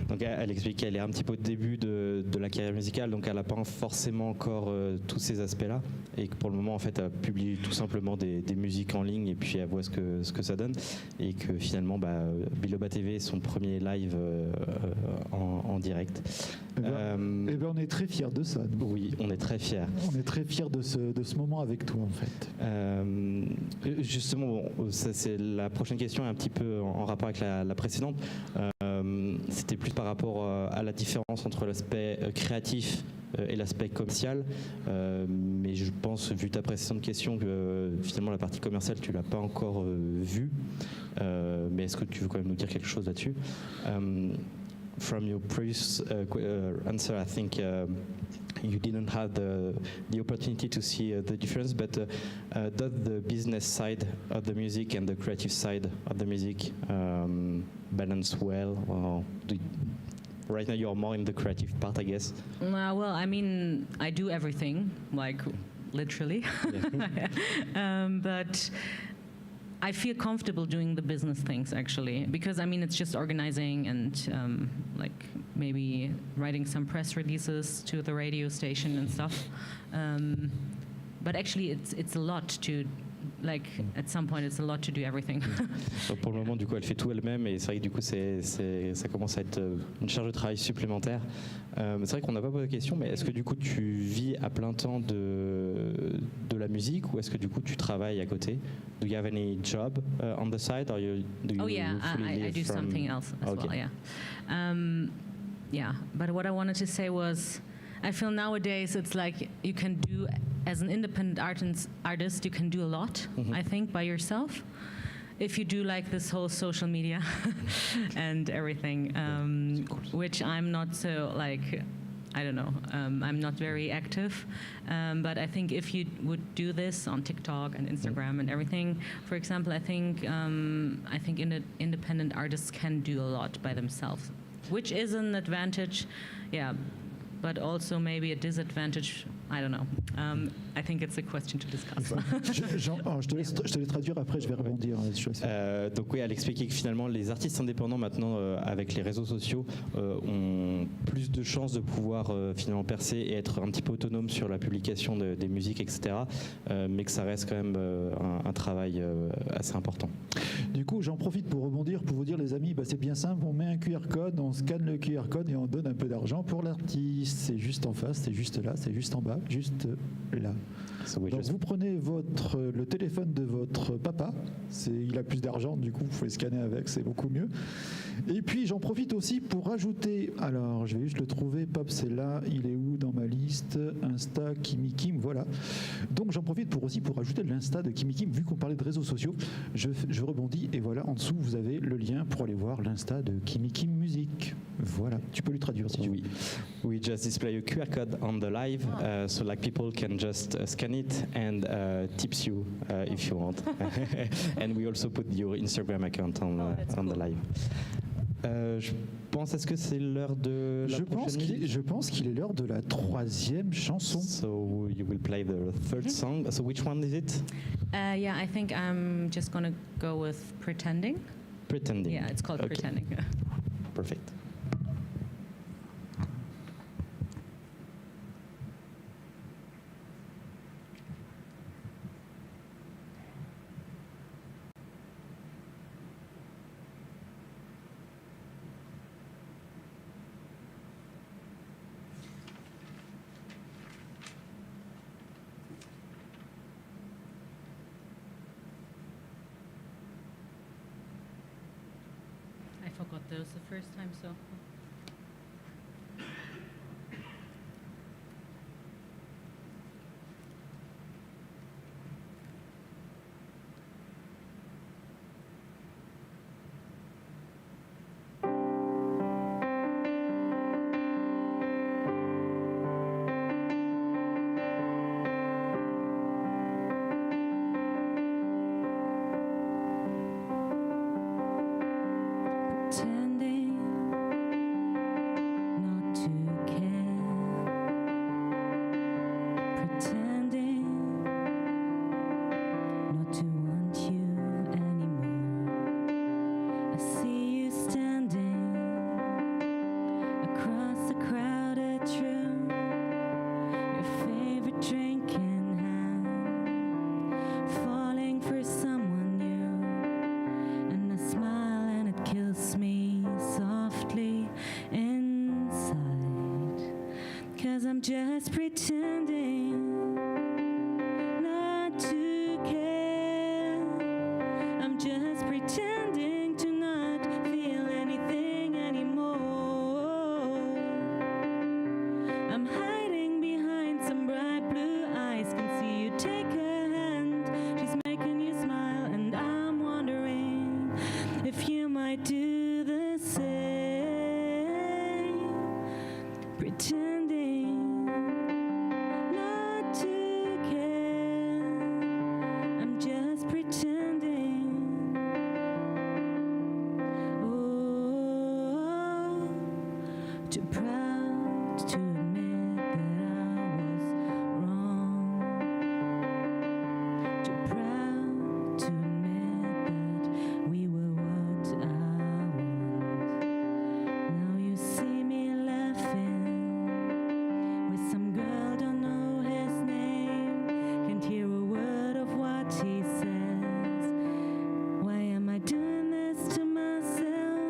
Donc elle explique qu'elle est un petit peu au début de la carrière musicale, donc elle n'a pas forcément encore tous ces aspects-là, et que pour le moment en fait elle publie tout simplement des musiques en ligne et puis elle voit ce que ça donne, et que finalement Bilibatv est son premier live en direct. Eh ben, on est très fiers de ça. Oui, on est très fiers. On est très fiers de ce moment avec toi en fait. Justement, ça, c'est la prochaine question est un petit peu en rapport avec la précédente. C'était plus par rapport à la différence entre l'aspect créatif et l'aspect commercial, mais je pense, vu ta précédente question, que finalement la partie commerciale tu l'as pas encore vue, mais est-ce que tu veux quand même nous dire quelque chose là-dessus? From your previous answer, I think you didn't have the opportunity to see the difference, but does the business side of the music and the creative side of the music balance well? Or right now you're more in the creative part, I guess. Well, I mean, I do everything, like literally. Yeah. But I feel comfortable doing the business things actually, because I mean it's just organizing and like maybe writing some press releases to the radio station and stuff. But actually it's a lot to, like at some point it's a lot to do everything. Donc pour le moment du coup elle fait tout elle-même, et c'est vrai que du coup ça commence à être une charge de travail supplémentaire. C'est vrai qu'on n'a pas posé de question, mais est-ce que du coup tu vis à plein temps de la musique, ou est-ce que du coup tu travailles à côté? Do you have any job on the side, or do you Oh yeah, fully I live do from... something else as Okay. well, yeah. Yeah, but what I wanted to say was, I feel nowadays it's like you can do, as an independent artist, you can do a lot, I think, by yourself. If you do like this whole social media and everything, which I'm not so like, I don't know, I'm not very active, but I think if you would do this on TikTok and Instagram and everything, for example, I think independent artists can do a lot by themselves, which is an advantage, yeah, but also maybe a disadvantage. I don't know. I think it's a question to discuss. Je te laisse traduire, après je vais rebondir sur ça. Donc oui, elle expliquait que finalement les artistes indépendants maintenant avec les réseaux sociaux ont plus de chances de pouvoir finalement percer et être un petit peu autonomes sur la publication des musiques, etc. Mais que ça reste quand même un travail assez important. Du coup, j'en profite pour rebondir, pour vous dire les amis, c'est bien simple, on met un QR code, on scanne le QR code et on donne un peu d'argent pour l'artiste. C'est juste en face, c'est juste là, c'est juste en bas, juste là. Donc vous prenez le téléphone de votre papa, il a plus d'argent, du coup vous pouvez scanner avec, c'est beaucoup mieux. Et puis j'en profite aussi pour rajouter, alors je vais juste le trouver, Pop c'est là, il est où dans ma liste? Insta, Kymmi Kim, voilà. Donc j'en profite aussi pour rajouter l'Insta de Kymmi Kim, vu qu'on parlait de réseaux sociaux, je rebondis et voilà, en dessous vous avez le lien pour aller voir l'Insta de Kymmi Kim Musique. Voilà, tu peux lui traduire si tu veux. We just display a QR code on the live, so like people can just scan it and tips you if you want. And we also put your Instagram account on the live. Je pense, est-ce que c'est l'heure de la prochaine musique? Je pense qu'il est l'heure de la troisième chanson. So you will play the third song. So which one is it? Yeah, I think I'm just gonna go with Pretending. Pretending. Yeah, it's called Pretending. Perfect. I forgot those the first time, so. Pretending might do the same, pretending not to care. I'm just pretending. Oh, too proud to admit that I was wrong. Too proud to admit that we were what I want. Now you see me laughing with some girl, don't know his name, can't hear a word of what he says. Why am I doing this to myself?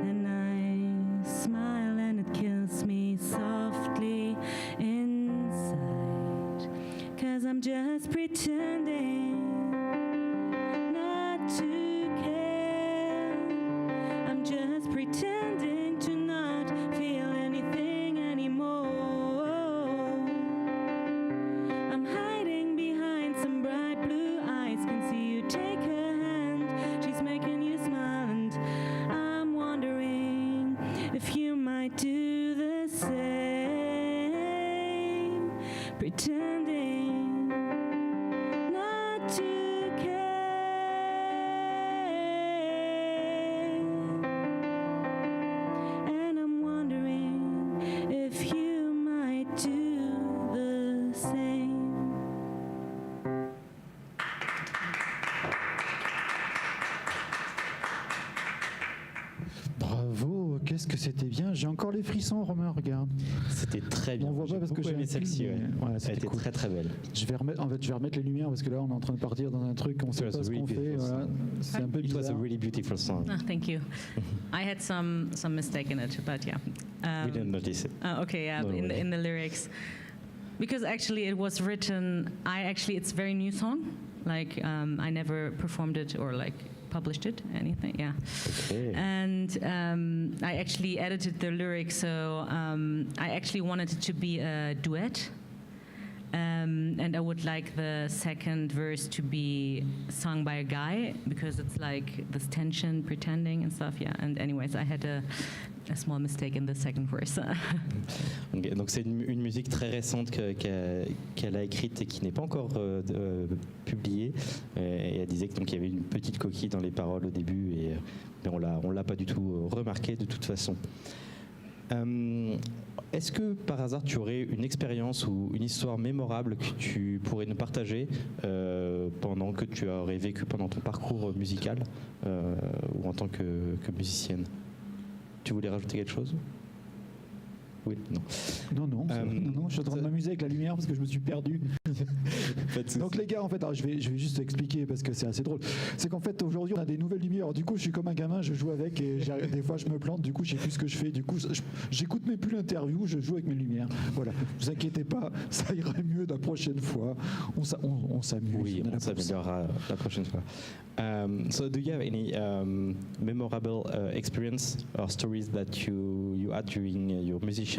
And I smile and it kills me softly inside, 'cause I'm just pretending not to care. I'm just pretending to not feel anything anymore. I'm hiding behind some bright blue eyes, can see you take her hand, she's making you smile, and I'm wondering if you might do the same, pretending not to care. And I'm wondering if you might do the same. Bravo, qu'est-ce que c'était bien. J'ai encore les frissons, Romain, regarde. C'était très bien. On voit pas parce que j'ai aimé un celle-ci. pull, Ouais. mais voilà, Elle c'était était cool. très très belle. Je vais remettre les lumières parce que là on est en train de partir dans un truc, on sait It was pas a ce really qu'on fait. beautiful Voilà. C'est un peu It was a bizarre. really beautiful song. Ah, thank you. I had some mistake in it, but yeah. We didn't notice it. Okay, yeah, No in way. the lyrics, because actually it was written. It's a very new song. Like I never performed it or like published it, anything. Yeah. Okay. And I actually edited the lyrics, so I actually wanted it to be a duet. And I would like the second verse to be sung by a guy because it's like this tension, pretending and stuff. Yeah. And anyways, I had a small mistake in the second verse. Ok, donc c'est une musique très récente qu'elle a écrite et qui n'est pas encore publiée. Et elle disait qu'il y avait une petite coquille dans les paroles au début, mais on l'a pas du tout remarqué de toute façon. Est-ce que par hasard tu aurais une expérience ou une histoire mémorable que tu pourrais nous partager pendant que tu aurais vécu pendant ton parcours musical ou en tant que musicienne? Tu voulais rajouter quelque chose? Oui, non. Non, je suis en train de m'amuser avec la lumière parce que je me suis perdu. Pas de souci. Donc les gars, en fait, alors, je vais juste expliquer parce que c'est assez drôle. C'est qu'en fait aujourd'hui on a des nouvelles lumières. Alors, du coup, je suis comme un gamin, je joue avec et des fois je me plante. Du coup, je sais plus ce que je fais. Du coup, j'écoute même plus l'interview, je joue avec mes lumières. Voilà. Ne vous inquiétez pas, ça irait mieux la prochaine fois. On s'amuse. Oui, On est là on pour ça. s'améliorera la prochaine fois. So, do you have any memorable experience or stories that you had during your musician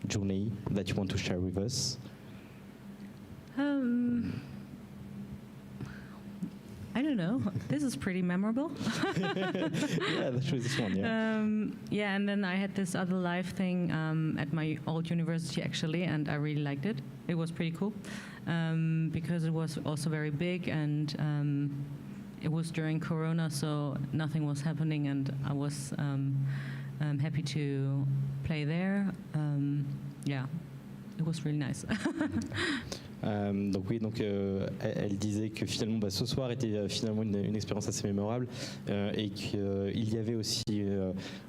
journey that you want to share with us? I don't know. This is pretty memorable. Yeah, that's true. This one, yeah. Yeah, and then I had this other live thing at my old university actually, and I really liked it. It was pretty cool because it was also very big, and it was during Corona, so nothing was happening, and I was happy to play there. Yeah, it was really nice. Donc oui, elle disait que finalement ce soir était finalement une expérience assez mémorable et qu'il y avait aussi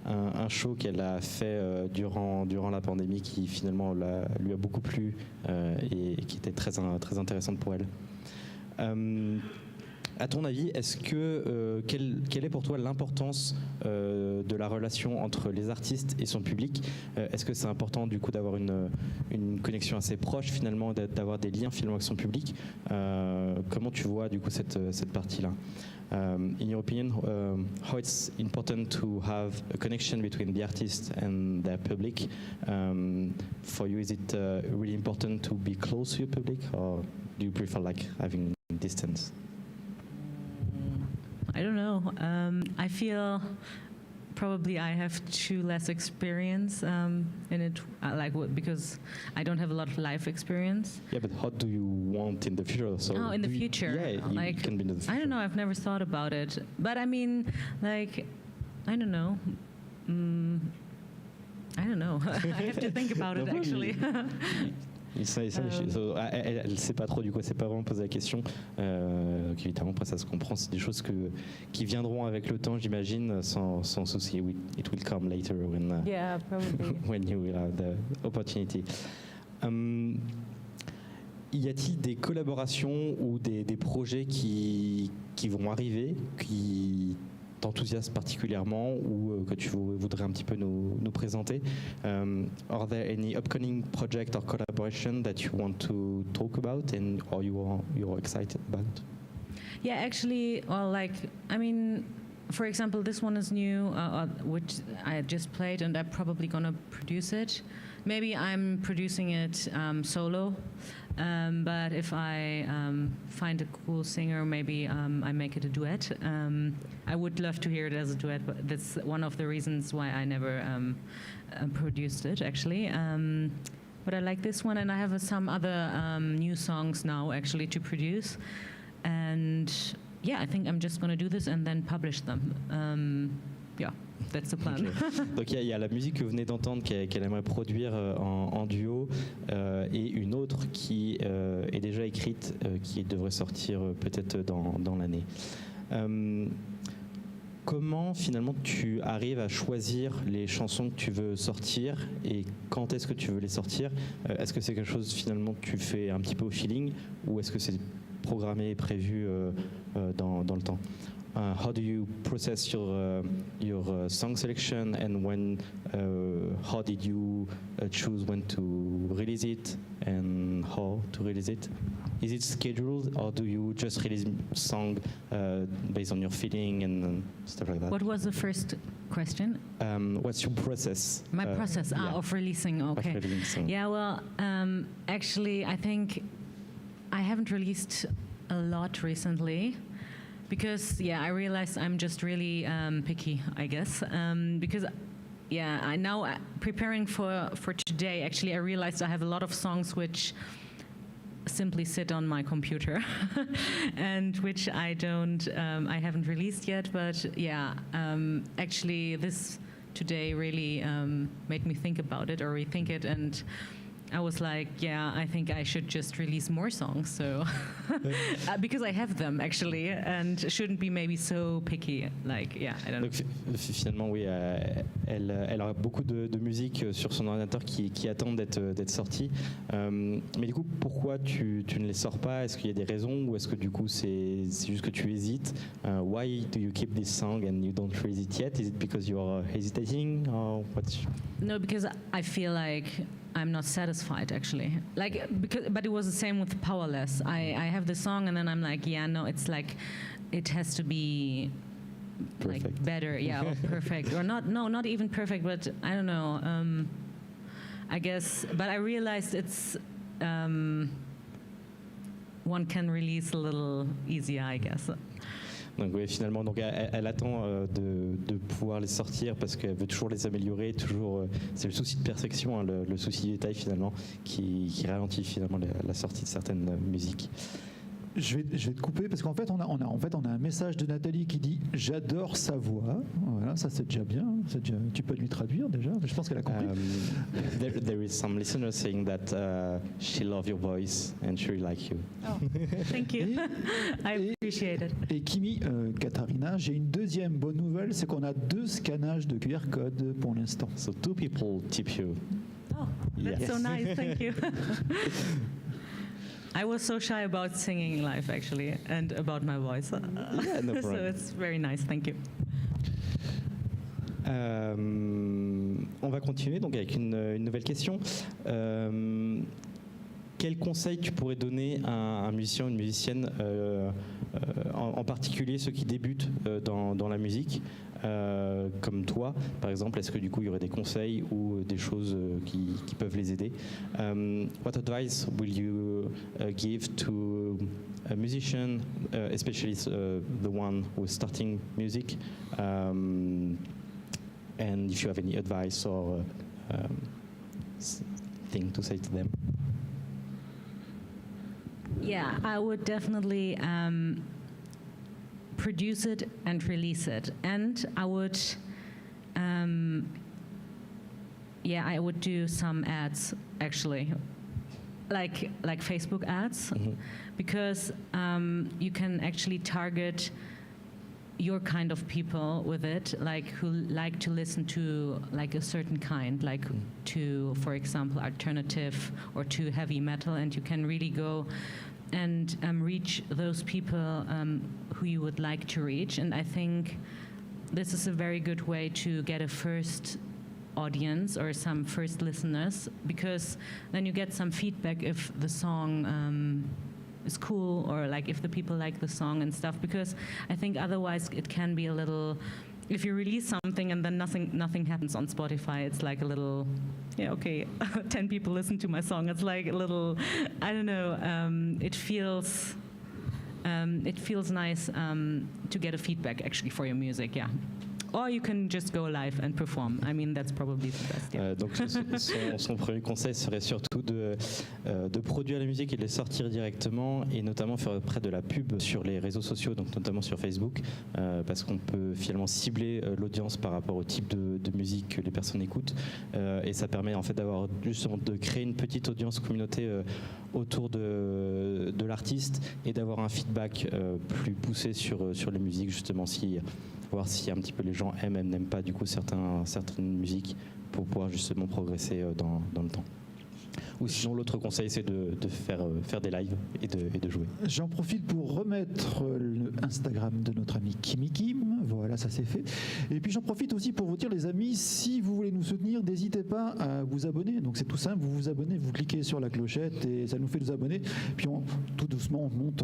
un show qu'elle a fait durant la pandémie qui finalement lui a beaucoup plu et qui était très intéressante pour elle. À ton avis, quelle est pour toi l'importance de la relation entre les artistes et son public? Est-ce que c'est important du coup d'avoir une connexion assez proche finalement, d'avoir des liens finalement avec son public? Comment tu vois du coup cette partie-là? In your opinion, how it's important to have a connection between the artist and their public? For you, is it really important to be close to your public, or do you prefer like having distance? I don't know. I feel probably I have too less experience in it, because I don't have a lot of life experience. Yeah, but how do you want in the future? So in the future. Yeah, you can be in the future. I don't know. I've never thought about it, but I mean, like, I don't know. I don't know. I have to think about it actually. Elle ne sait pas trop, du coup, elle ne s'est pas vraiment posé la question. Évidemment, après, ça se comprend. C'est des choses qui viendront avec le temps, j'imagine, sans souci. It will come later Yeah, probably. when you will have the opportunity. Y a-t-il des collaborations ou des projets qui vont arriver, qui t'enthousiasment particulièrement ou que tu voudrais un petit peu nous présenter? Are there any upcoming project or collaboration that you want to talk about and or you're excited about? Yeah, actually, well, for example, this one is new, which I just played, and I'm probably gonna produce it. Maybe I'm producing it solo, but if I find a cool singer, maybe I make it a duet. I would love to hear it as a duet, but that's one of the reasons why I never produced it, actually. But I like this one, and I have some other new songs now, actually, to produce. And yeah, I think I'm just going to do this and then publish them. Yeah, that's the plan. Okay. Donc il y a la musique que vous venez d'entendre qu'elle aimerait produire en duo et une autre qui est déjà écrite, qui devrait sortir peut-être dans l'année. Comment finalement tu arrives à choisir les chansons que tu veux sortir et quand est-ce que tu veux les sortir? Est-ce que c'est quelque chose finalement que tu fais un petit peu au feeling ou est-ce que c'est programmé et prévu dans le temps? How do you process your song selection and how did you choose when to release it and how to release it? Is it scheduled or do you just release song based on your feeling and stuff like that? What was the first question? What's your process? My process of releasing, okay. Of releasing. Yeah, well, actually, I think I haven't released a lot recently. Because, I realized I'm just really picky, I guess. Because, I now preparing for today, actually, I realized I have a lot of songs which simply sit on my computer and which I haven't released yet. But, actually, this today really made me think about it or rethink it. And I was like, I think I should just release more songs, so because I have them actually, and shouldn't be maybe so picky. I don't know. Donc, finalement, oui, elle aura beaucoup de musique sur son ordinateur qui attendent d'être sorties. Mais du coup, pourquoi tu ne les sors pas? Est-ce qu'il y a des raisons ou est-ce que du coup c'est juste que tu hésites? Why do you keep this song and you don't release it yet? Is it because you are hesitating or what? No, because I feel like I'm not satisfied actually. But it was the same with Powerless. I have the song and then I'm like, it's like it has to be perfect. Like better, or perfect, or not even perfect, but I don't know. I guess, but I realized it's one can release a little easier, I guess. Donc oui, finalement, elle attend de pouvoir les sortir parce qu'elle veut toujours les améliorer, c'est le souci de perfection, le souci du détail finalement, qui ralentit finalement la sortie de certaines musiques. Je vais te couper parce qu'en fait on a un message de Nathalie qui dit j'adore sa voix. Voilà, ça c'est déjà bien. Tu peux lui traduire déjà. Je pense qu'elle a compris. There is some listeners saying that she loves your voice and she really like you. Oh, thank you. I appreciate it. Et Kymmi, Katharina, j'ai une deuxième bonne nouvelle, c'est qu'on a 2 scannages de QR code pour l'instant. So 2 people tip you. Oh, that's so nice. Thank you. I was so shy about singing live, actually, and about my voice. Yeah, no problem. So it's very nice. Thank you. On va continuer donc avec une nouvelle question. Quelle quel conseil tu pourrais donner à un musicien ou une musicienne, en particulier ceux qui débutent dans la musique, comme toi, par exemple? Est-ce que du coup il y aurait des conseils ou des choses qui peuvent les aider? What advice will you give to a musician, especially the one who is starting music? And if you have any advice or thing to say to them? Yeah, I would definitely produce it and release it, and I would, I would do some ads actually, like Facebook ads, because you can actually target your kind of people with it, like who like to listen to like a certain kind, like to, for example, alternative or to heavy metal, and you can really go and reach those people who you would like to reach. And I think this is a very good way to get a first audience or some first listeners, because then you get some feedback if the song is cool, or like if the people like the song and stuff, because I think otherwise it can be a little, if you release something and then nothing happens on Spotify, it's like a little, 10 people listen to my song. It's like a little, I don't know, it feels nice to get a feedback actually for your music, yeah. Or you can just go live and perform. I mean, that's probably the best. Yeah. Donc son premier conseil serait surtout de produire la musique et de les sortir directement, et notamment faire près de la pub sur les réseaux sociaux, donc notamment sur Facebook, parce qu'on peut finalement cibler l'audience par rapport au type de musique que les personnes écoutent, et ça permet en fait d'avoir justement de créer une petite audience communauté autour de l'artiste, et d'avoir un feedback plus poussé sur les musiques, justement, voir si un petit peu les gens aiment, n'aiment pas du coup certaines musiques, pour pouvoir justement progresser dans le temps. Ou sinon, l'autre conseil, c'est de faire des lives et de jouer. J'en profite pour remettre le Instagram de notre ami Kymmi Kim. Voilà, ça c'est fait. Et puis j'en profite aussi pour vous dire, les amis, si vous voulez nous soutenir, n'hésitez pas à vous abonner. Donc c'est tout simple, vous vous abonnez, vous cliquez sur la clochette et ça nous fait nous abonner. Puis tout doucement, on monte.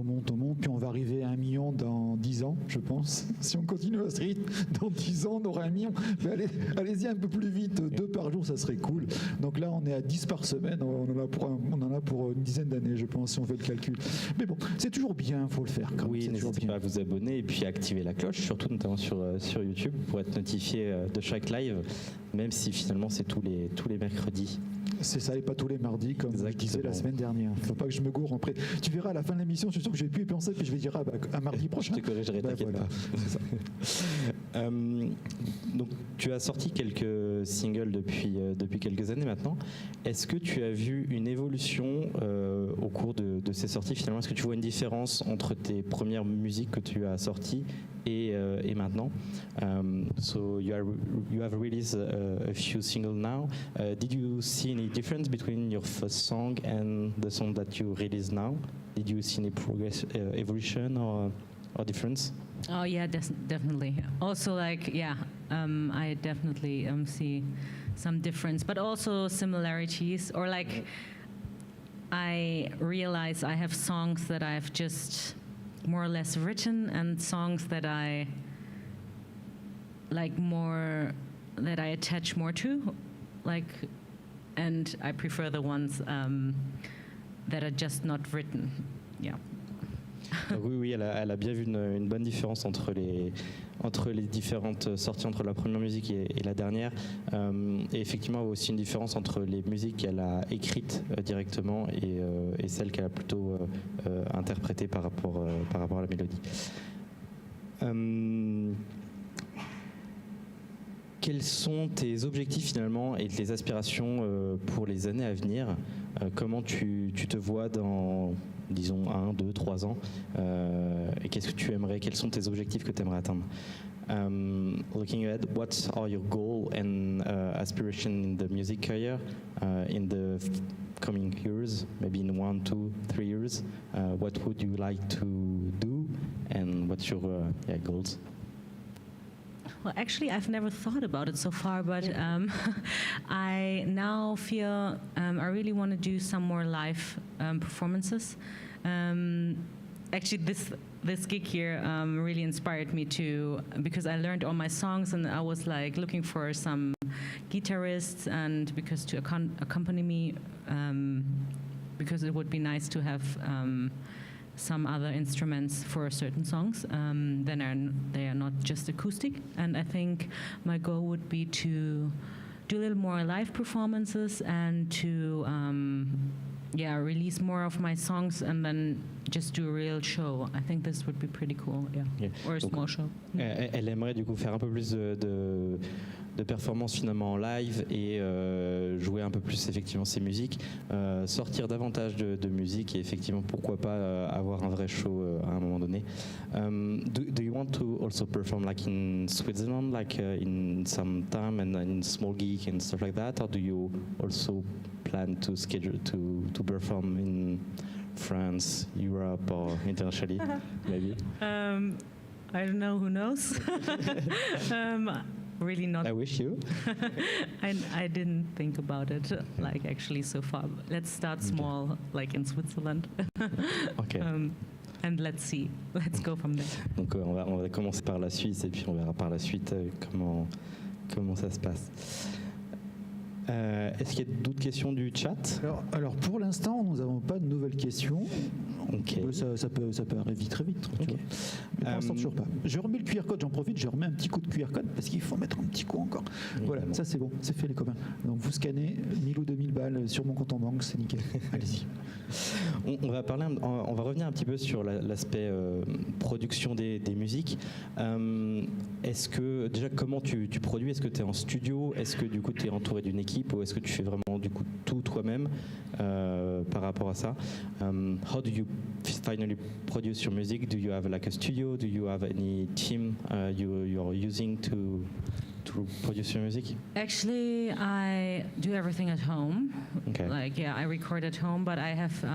Puis on va arriver à 1 million dans 10 ans, je pense. Si on continue à ce rythme, dans 10 ans, on aura 1 million. Mais allez-y un peu plus vite, 2 par jour, ça serait cool. Donc là, on est à 10 par semaine. On en a pour une dizaine d'années, je pense, si on fait le calcul. Mais bon, c'est toujours bien, il faut le faire. Oui, n'hésitez pas à vous abonner et puis à activer la cloche, surtout notamment sur YouTube, pour être notifié de chaque live, même si finalement c'est tous les mercredis. C'est ça, et pas tous les mardis, comme je disais la semaine dernière. Il ne faut pas que je me gourre après. Tu verras à la fin de l'émission, je suis sûr que je vais plus y penser, puis je vais dire à mardi prochain. Je te corrigerai, t'inquiète pas. Ça. Donc, tu as sorti quelques singles depuis quelques années maintenant. Est-ce que tu as vu une évolution au cours de ces sorties finalement? Est-ce que tu vois une différence entre tes premières musiques que tu as sorties et maintenant? So you have released a few singles now. Did you see any difference between your first song and the song that you release now? Did you see any progress, evolution or difference? Oh yeah, definitely. Also, like, I definitely see some difference, but also similarities. Or like, I realize I have songs that I've just more or less written, and songs that I like more, that I attach more to, like, and I prefer the ones that are just not written. Yeah. Donc oui, elle a bien vu une bonne différence entre les différentes sorties, entre la première musique et la dernière. Et effectivement, il y a aussi une différence entre les musiques qu'elle a écrites directement et celles qu'elle a plutôt interprétées par rapport à la mélodie. Quels sont tes objectifs finalement et tes aspirations pour les années à venir? Comment tu te vois dans, disons, 1, 2, 3 ans, et qu'est-ce que tu aimerais, quels sont tes objectifs que tu aimerais atteindre? Looking ahead, what are your goals and aspirations in the music career in the coming years, maybe in 1, 2, 3 years? What would you like to do, and what's your goals? Well, actually, I've never thought about it so far, but I now feel I really want to do some more live performances. Actually, this gig here really inspired me to, because I learned all my songs and I was like looking for some guitarists and because to accompany me, because it would be nice to have some other instruments for certain songs. Then they are not just acoustic. And I think my goal would be to do a little more live performances and to release more of my songs and then just do a real show. I think this would be pretty cool, or a small show. Elle aimerait du coup faire un peu plus de performances finalement en live et jouer un peu plus effectivement ses musiques, sortir davantage de musique et effectivement pourquoi pas avoir un vrai show à un moment donné. Do you want to also perform like in Switzerland, like in some time and in small gig and stuff like that, or do you also plan to schedule to perform in France, Europe, or internationally, maybe? I don't know, who knows? Really not. I wish you. I didn't think about it, like actually so far. Let's start small, like in Switzerland. Okay. And let's see. Let's go from there. Donc on va commencer par la Suisse et puis on verra par la suite comment ça se passe. Est-ce qu'il y a d'autres questions du chat? Alors pour l'instant, nous n'avons pas de nouvelles questions. Okay. Ça peut arriver très vite. Tu vois. Mais pour l'instant, toujours pas. Je remets le QR code, j'en profite, je remets un petit coup de QR code parce qu'il faut mettre un petit coup encore. Voilà, ça c'est bon, c'est fait les copains. Donc vous scannez 1000 ou 2000 balles sur mon compte en banque, c'est nickel. Allez-y. On va revenir un petit peu sur l'aspect production des musiques. Est-ce que, déjà, comment tu produis? Est-ce que tu es en studio? Est-ce que du coup tu es entouré d'une équipe? Ou est-ce que tu fais vraiment du coup tout toi-même par rapport à ça? How do you finally produce your music? Do you have like a studio? Do you have any team you're using to produce your music? Actually, I do everything at home. Okay. I record at home, but I have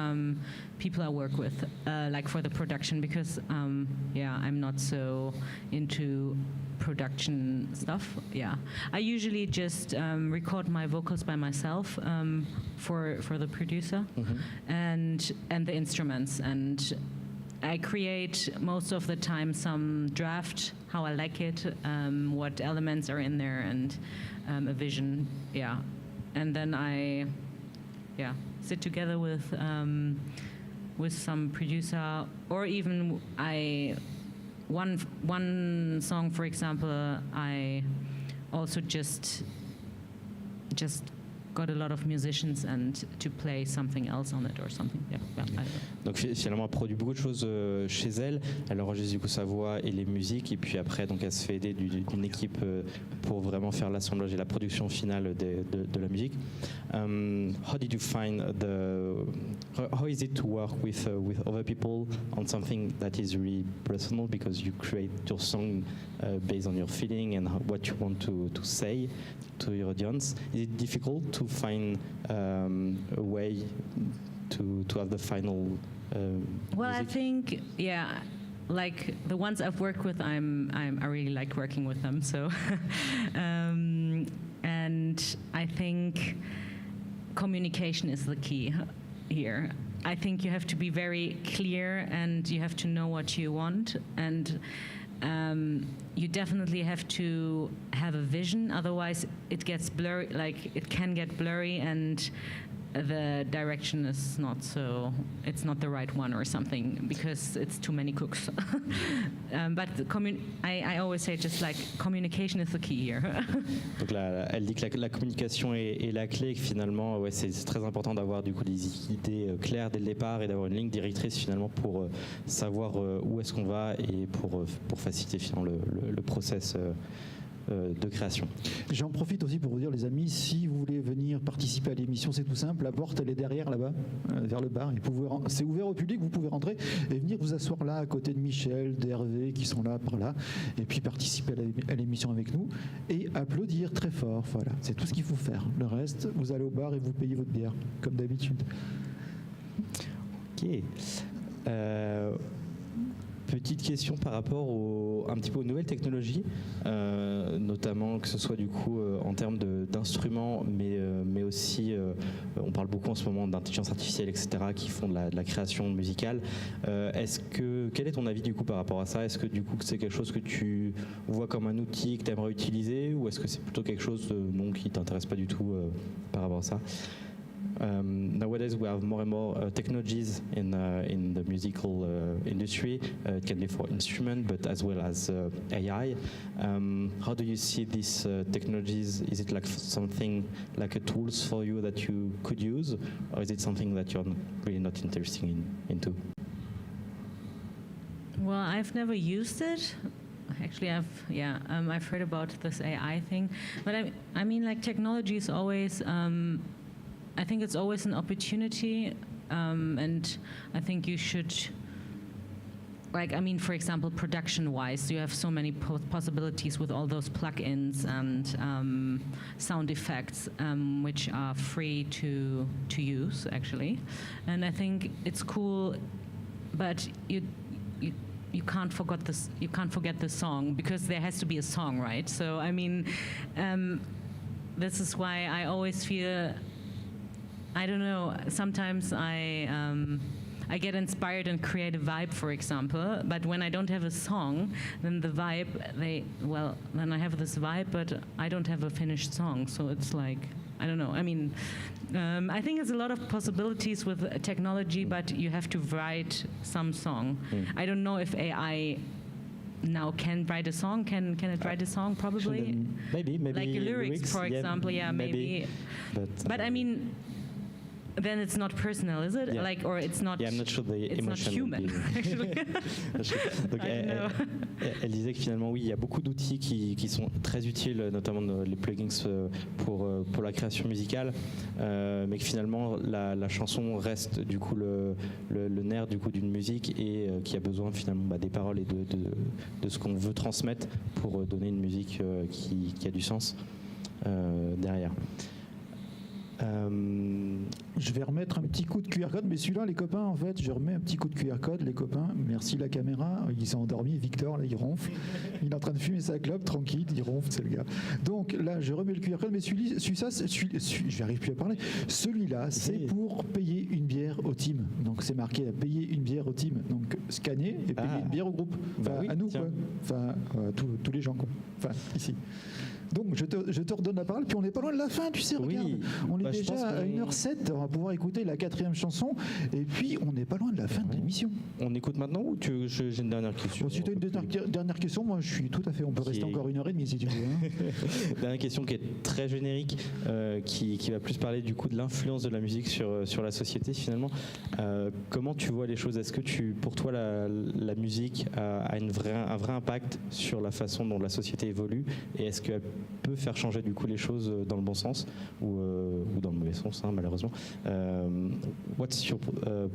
people I work with, like for the production, because I'm not so into production stuff. I usually just record my vocals by myself for the producer, and the instruments, and I create most of the time some draft, how I like it, what elements are in there, and a vision, and then I sit together with some producer, or even one song, for example, I also just got a lot of musicians and to play something else on it or something. Donc finalement, elle produit beaucoup de choses chez elle. Elle enregistre du coup sa voix et les musiques, et puis après, donc elle se fait aider d'une équipe pour vraiment faire l'assemblage et la production finale de la musique. How did you find how is it to work with other people on something that is really personal, because you create your song based on your feeling and what you want to say to your audience? Is it difficult to find a way to have the final well, music? I think like the ones I've worked with, I really like working with them. So and I think communication is the key here. I think you have to be very clear and you have to know what you want, and you definitely have to have a vision, otherwise it gets blurry, like it can get blurry and the direction is it's not the right one or something, because it's too many cooks. But I always say just like communication is the key here. Donc là, elle dit que la communication est la clé, et que finalement c'est très important d'avoir du coup des idées claires dès le départ et d'avoir une ligne directrice finalement pour savoir où est-ce qu'on va et pour faciliter finalement le process de création. J'en profite aussi pour vous dire, les amis, si vous voulez venir participer à l'émission, c'est tout simple, la porte elle est derrière là-bas, vers le bar, c'est ouvert au public, vous pouvez rentrer et venir vous asseoir là à côté de Michel, d'Hervé qui sont là par là, et puis participer à l'émission avec nous et applaudir très fort. Voilà, c'est tout ce qu'il faut faire. Le reste, vous allez au bar et vous payez votre bière, comme d'habitude. Ok. petite question par rapport un petit peu aux nouvelles technologies, notamment que ce soit du coup en termes d'instruments, mais aussi on parle beaucoup en ce moment d'intelligence artificielle, etc., qui font de la création musicale. Quel est ton avis du coup par rapport à ça? Est-ce que du coup c'est quelque chose que tu vois comme un outil que tu aimerais utiliser, ou est-ce que c'est plutôt quelque chose non, qui t'intéresse pas du tout par rapport à ça? Nowadays we have more and more technologies in the musical industry. It can be for instrument, but as well as AI. How do you see these technologies? Is it like something like a tools for you that you could use, or is it something that you're really not interested into? Well, I've never used it. Actually, I've heard about this AI thing, but I mean, like, technology is always. I think it's always an opportunity, and I think you should, like, I mean, for example, production-wise, you have so many possibilities with all those plugins and sound effects, which are free to use, actually. And I think it's cool, but you can't forget this. You can't forget the song, because there has to be a song, right? So I mean, this is why I always feel. I don't know. Sometimes I get inspired and create a vibe, for example. But when I don't have a song, then the vibe, then I have this vibe, but I don't have a finished song. So it's like, I don't know. I mean, I think there's a lot of possibilities with technology, but you have to write some song. I don't know if AI now can write a song. Can it write a song? Probably. Maybe like lyrics, for example. Yeah, maybe. But I mean. Then it's not personal, is it? Yeah. Like, or it's not. Yeah, I'm not sure the it's not human. Actually. Donc, elle disait que finalement, oui, il y a beaucoup d'outils qui sont très utiles, notamment les plugins pour la création musicale, mais que finalement la chanson reste du coup le nerf du coup d'une musique, et qui a besoin finalement des paroles et de ce qu'on veut transmettre pour donner une musique qui a du sens derrière. Je vais remettre un petit coup de QR code, mais celui-là, les copains, en fait, je remets un petit coup de QR code, les copains. Merci la caméra. Il s'est endormi, Victor, là, il ronfle. Il est en train de fumer sa clope, tranquille, il ronfle, c'est le gars. Donc là, je remets le QR code, mais je n'arrive plus à parler. Celui-là, c'est pour payer une bière au team. Donc c'est marqué payer une bière au team. Donc scanner et payer une bière au groupe. Enfin, oui, à nous, tiens. quoi. Enfin, tous les gens, quoi. Enfin, ici. Donc je te redonne la parole, puis on n'est pas loin de la fin, tu sais, regarde. Oui, on est je pense déjà à qu'on- 1h07, on va pouvoir écouter la 4e chanson, et puis on n'est pas loin de la fin de l'émission. On écoute maintenant, ou j'ai une dernière question? Bon, si tu as une dernière question, moi je suis tout à fait, on peut rester encore 1h30 si tu veux. Hein. Dernière question qui est très générique, qui va plus parler du coup de l'influence de la musique sur la société finalement. Comment tu vois les choses? Est-ce que pour toi la musique a un vrai impact sur la façon dont la société évolue, et est-ce qu'elle peut faire changer du coup les choses dans le bon sens ou dans le mauvais sens, hein, malheureusement? What's your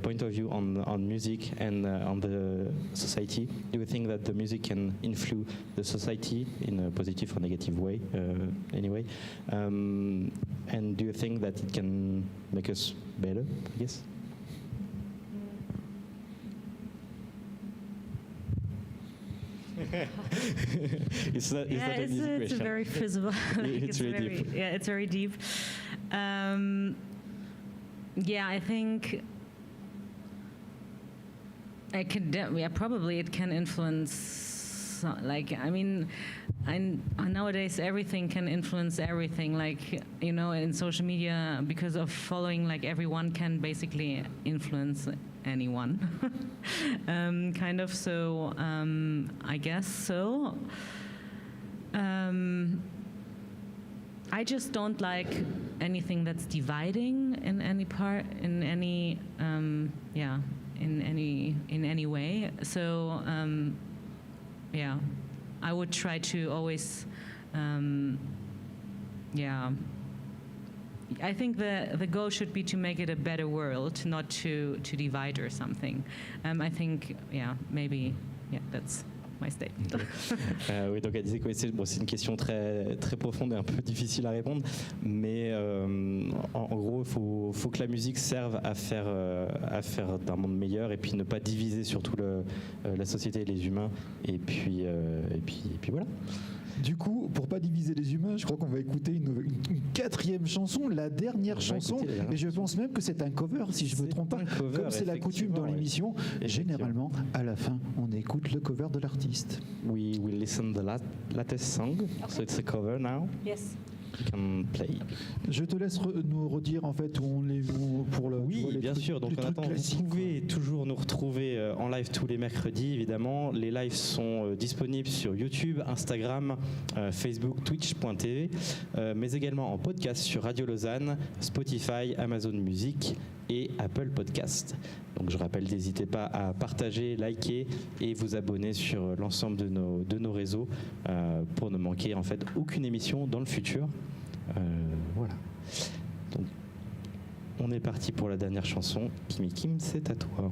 point of view on music and on the society? Do you think that the music can influence the society in a positive or negative way, anyway? And do you think that it can make us better, I guess? It's not an easy it's question. a very visible. It's really deep. Yeah, it's very deep. Yeah, I think probably it can influence. Like, I mean, nowadays everything can influence everything. Like, you know, in social media, because of following, like, everyone can basically influence anyone. Kind of. So I guess so. I just don't like anything that's dividing in any part, in any in any way. So yeah, I would try to always I think the goal should be to make it a better world, not to divide or something. I think maybe that's my state. Oui, donc elle disait que c'est une question très, très profonde et un peu difficile à répondre, mais en gros, il faut que la musique serve à faire d'un monde meilleur et puis ne pas diviser surtout la société et les humains. Et puis voilà. Du coup, pour pas diviser les humains, je crois qu'on va écouter une quatrième chanson, la dernière chanson. Et je pense même que c'est un cover, si je ne me trompe pas. Comme c'est la coutume dans l'émission, généralement, à la fin, on écoute le cover de l'artiste. We will listen to the latest song, so it's a cover now. Yes. You can play. Je te laisse nous redire en fait où on les voit pour le. Oui, bien sûr. Donc vous pouvez toujours nous retrouver en live tous les mercredis, évidemment. Les lives sont disponibles sur YouTube, Instagram, Facebook, Twitch.tv, mais également en podcast sur Radio Lausanne, Spotify, Amazon Music et Apple Podcast. Donc je rappelle, n'hésitez pas à partager, liker et vous abonner sur l'ensemble de nos réseaux pour ne manquer en fait aucune émission dans le futur. Voilà. Donc on est parti pour la dernière chanson. Kymmi Kim, c'est à toi.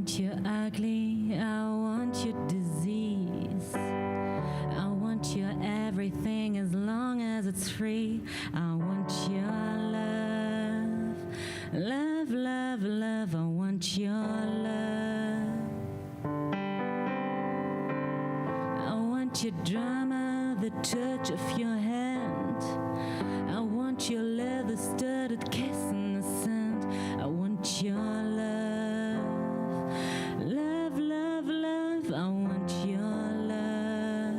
You're ugly, I want your disease. I want your everything as long as it's free. I want your love, love, love, love. I want your love. I want your drama, the touch of your hand. I want your leather-studded kiss in the sand. I want your love. Love, love, love, I want your love.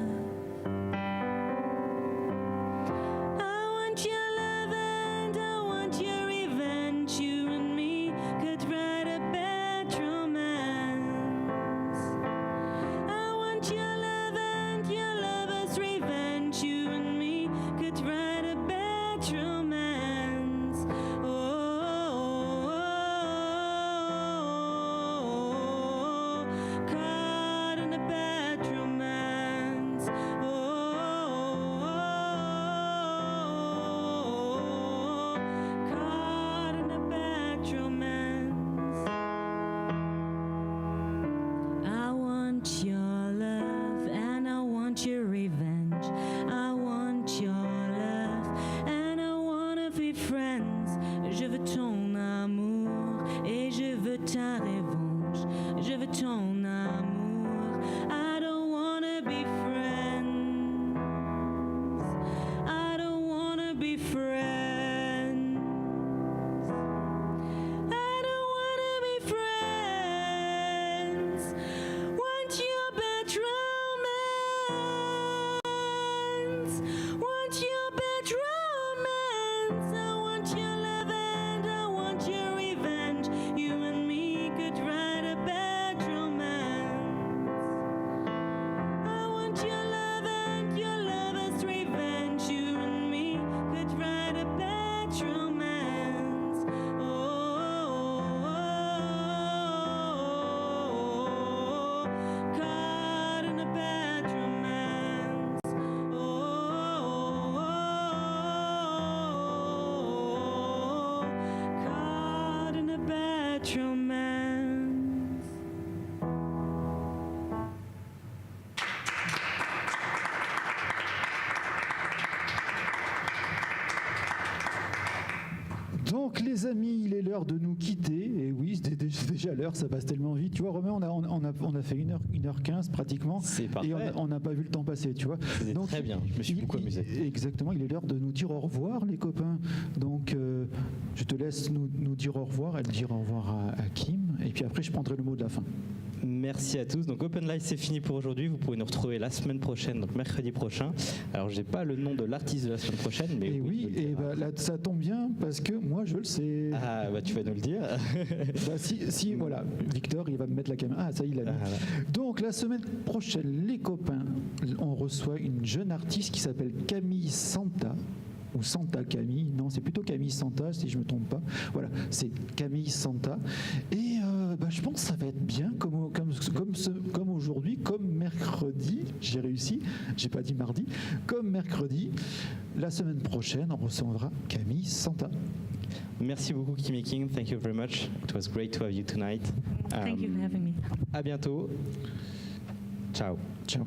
I want your love and I want your revenge. You and me could write a bad romance. I want your love and your lover's revenge. You and me could write a bad romance. Caught in a bad romance. Caught in a bad romance. I want your love and I want your revenge. I want your love and I wanna be friends. Je veux ton amour et je veux ta revanche. Je veux ton amour. I don't wanna be friends. I don't wanna be friends. I don't wanna be friends. Want your bad romance. Want your bad romance. I want your love and I want your revenge. You and me could write a bad romance. I want your love and your lover's revenge. You and me could write a bad romance. Caught in a bad romance. Caught in a bad romance. Donc les amis, il est l'heure de nous quitter. Et oui, c'est déjà l'heure, ça passe tellement vite. Tu vois, Romain, on a fait 1h15 pratiquement. C'est parfait. Et on n'a pas vu le temps passer, tu vois. C'était très bien, je me suis beaucoup amusé. Exactement, il est l'heure de nous dire au revoir, les copains. Donc je te laisse nous dire au revoir et dire au revoir à Kim. et puis après je prendrai le mot de la fin. Merci à tous. Donc Open Live, c'est fini pour aujourd'hui. Vous pourrez nous retrouver la semaine prochaine, donc mercredi prochain. Alors j'ai pas le nom de l'artiste de la semaine prochaine, mais Et oui, et là, ça tombe bien parce que moi je le sais. Ah bah tu vas nous le dire. Si, voilà, Victor, il va me mettre la caméra. Ah, ça, il l'a mis. Voilà. Donc, la semaine prochaine, les copains, on reçoit une jeune artiste qui s'appelle Camille Santa. Ou Santa Camille, non, c'est plutôt Camille Santa, si je ne me trompe pas. Voilà, c'est Camille Santa. Et je pense que ça va être bien, comme aujourd'hui, comme mercredi, j'ai réussi, j'ai pas dit mardi, comme mercredi, la semaine prochaine, on recevra Camille Santa. Merci beaucoup Kymmi Kim, thank you very much. It was great to have you tonight. Thank you for having me. À bientôt. Ciao. Ciao.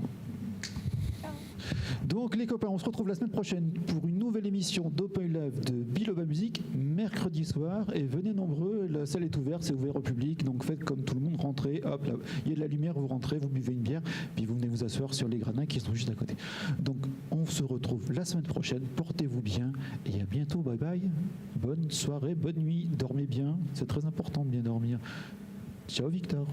Donc les copains, on se retrouve la semaine prochaine pour une nouvelle émission d'Open Live de Bilibatv Musique, mercredi soir, et venez nombreux, la salle est ouverte, c'est ouvert au public, donc faites comme tout le monde, rentrez, hop, là, il y a de la lumière, vous rentrez, vous buvez une bière, puis vous venez vous asseoir sur les gradins qui sont juste à côté. Donc on se retrouve la semaine prochaine, portez-vous bien, et à bientôt, bye bye, bonne soirée, bonne nuit, dormez bien, c'est très important de bien dormir. Ciao Victor.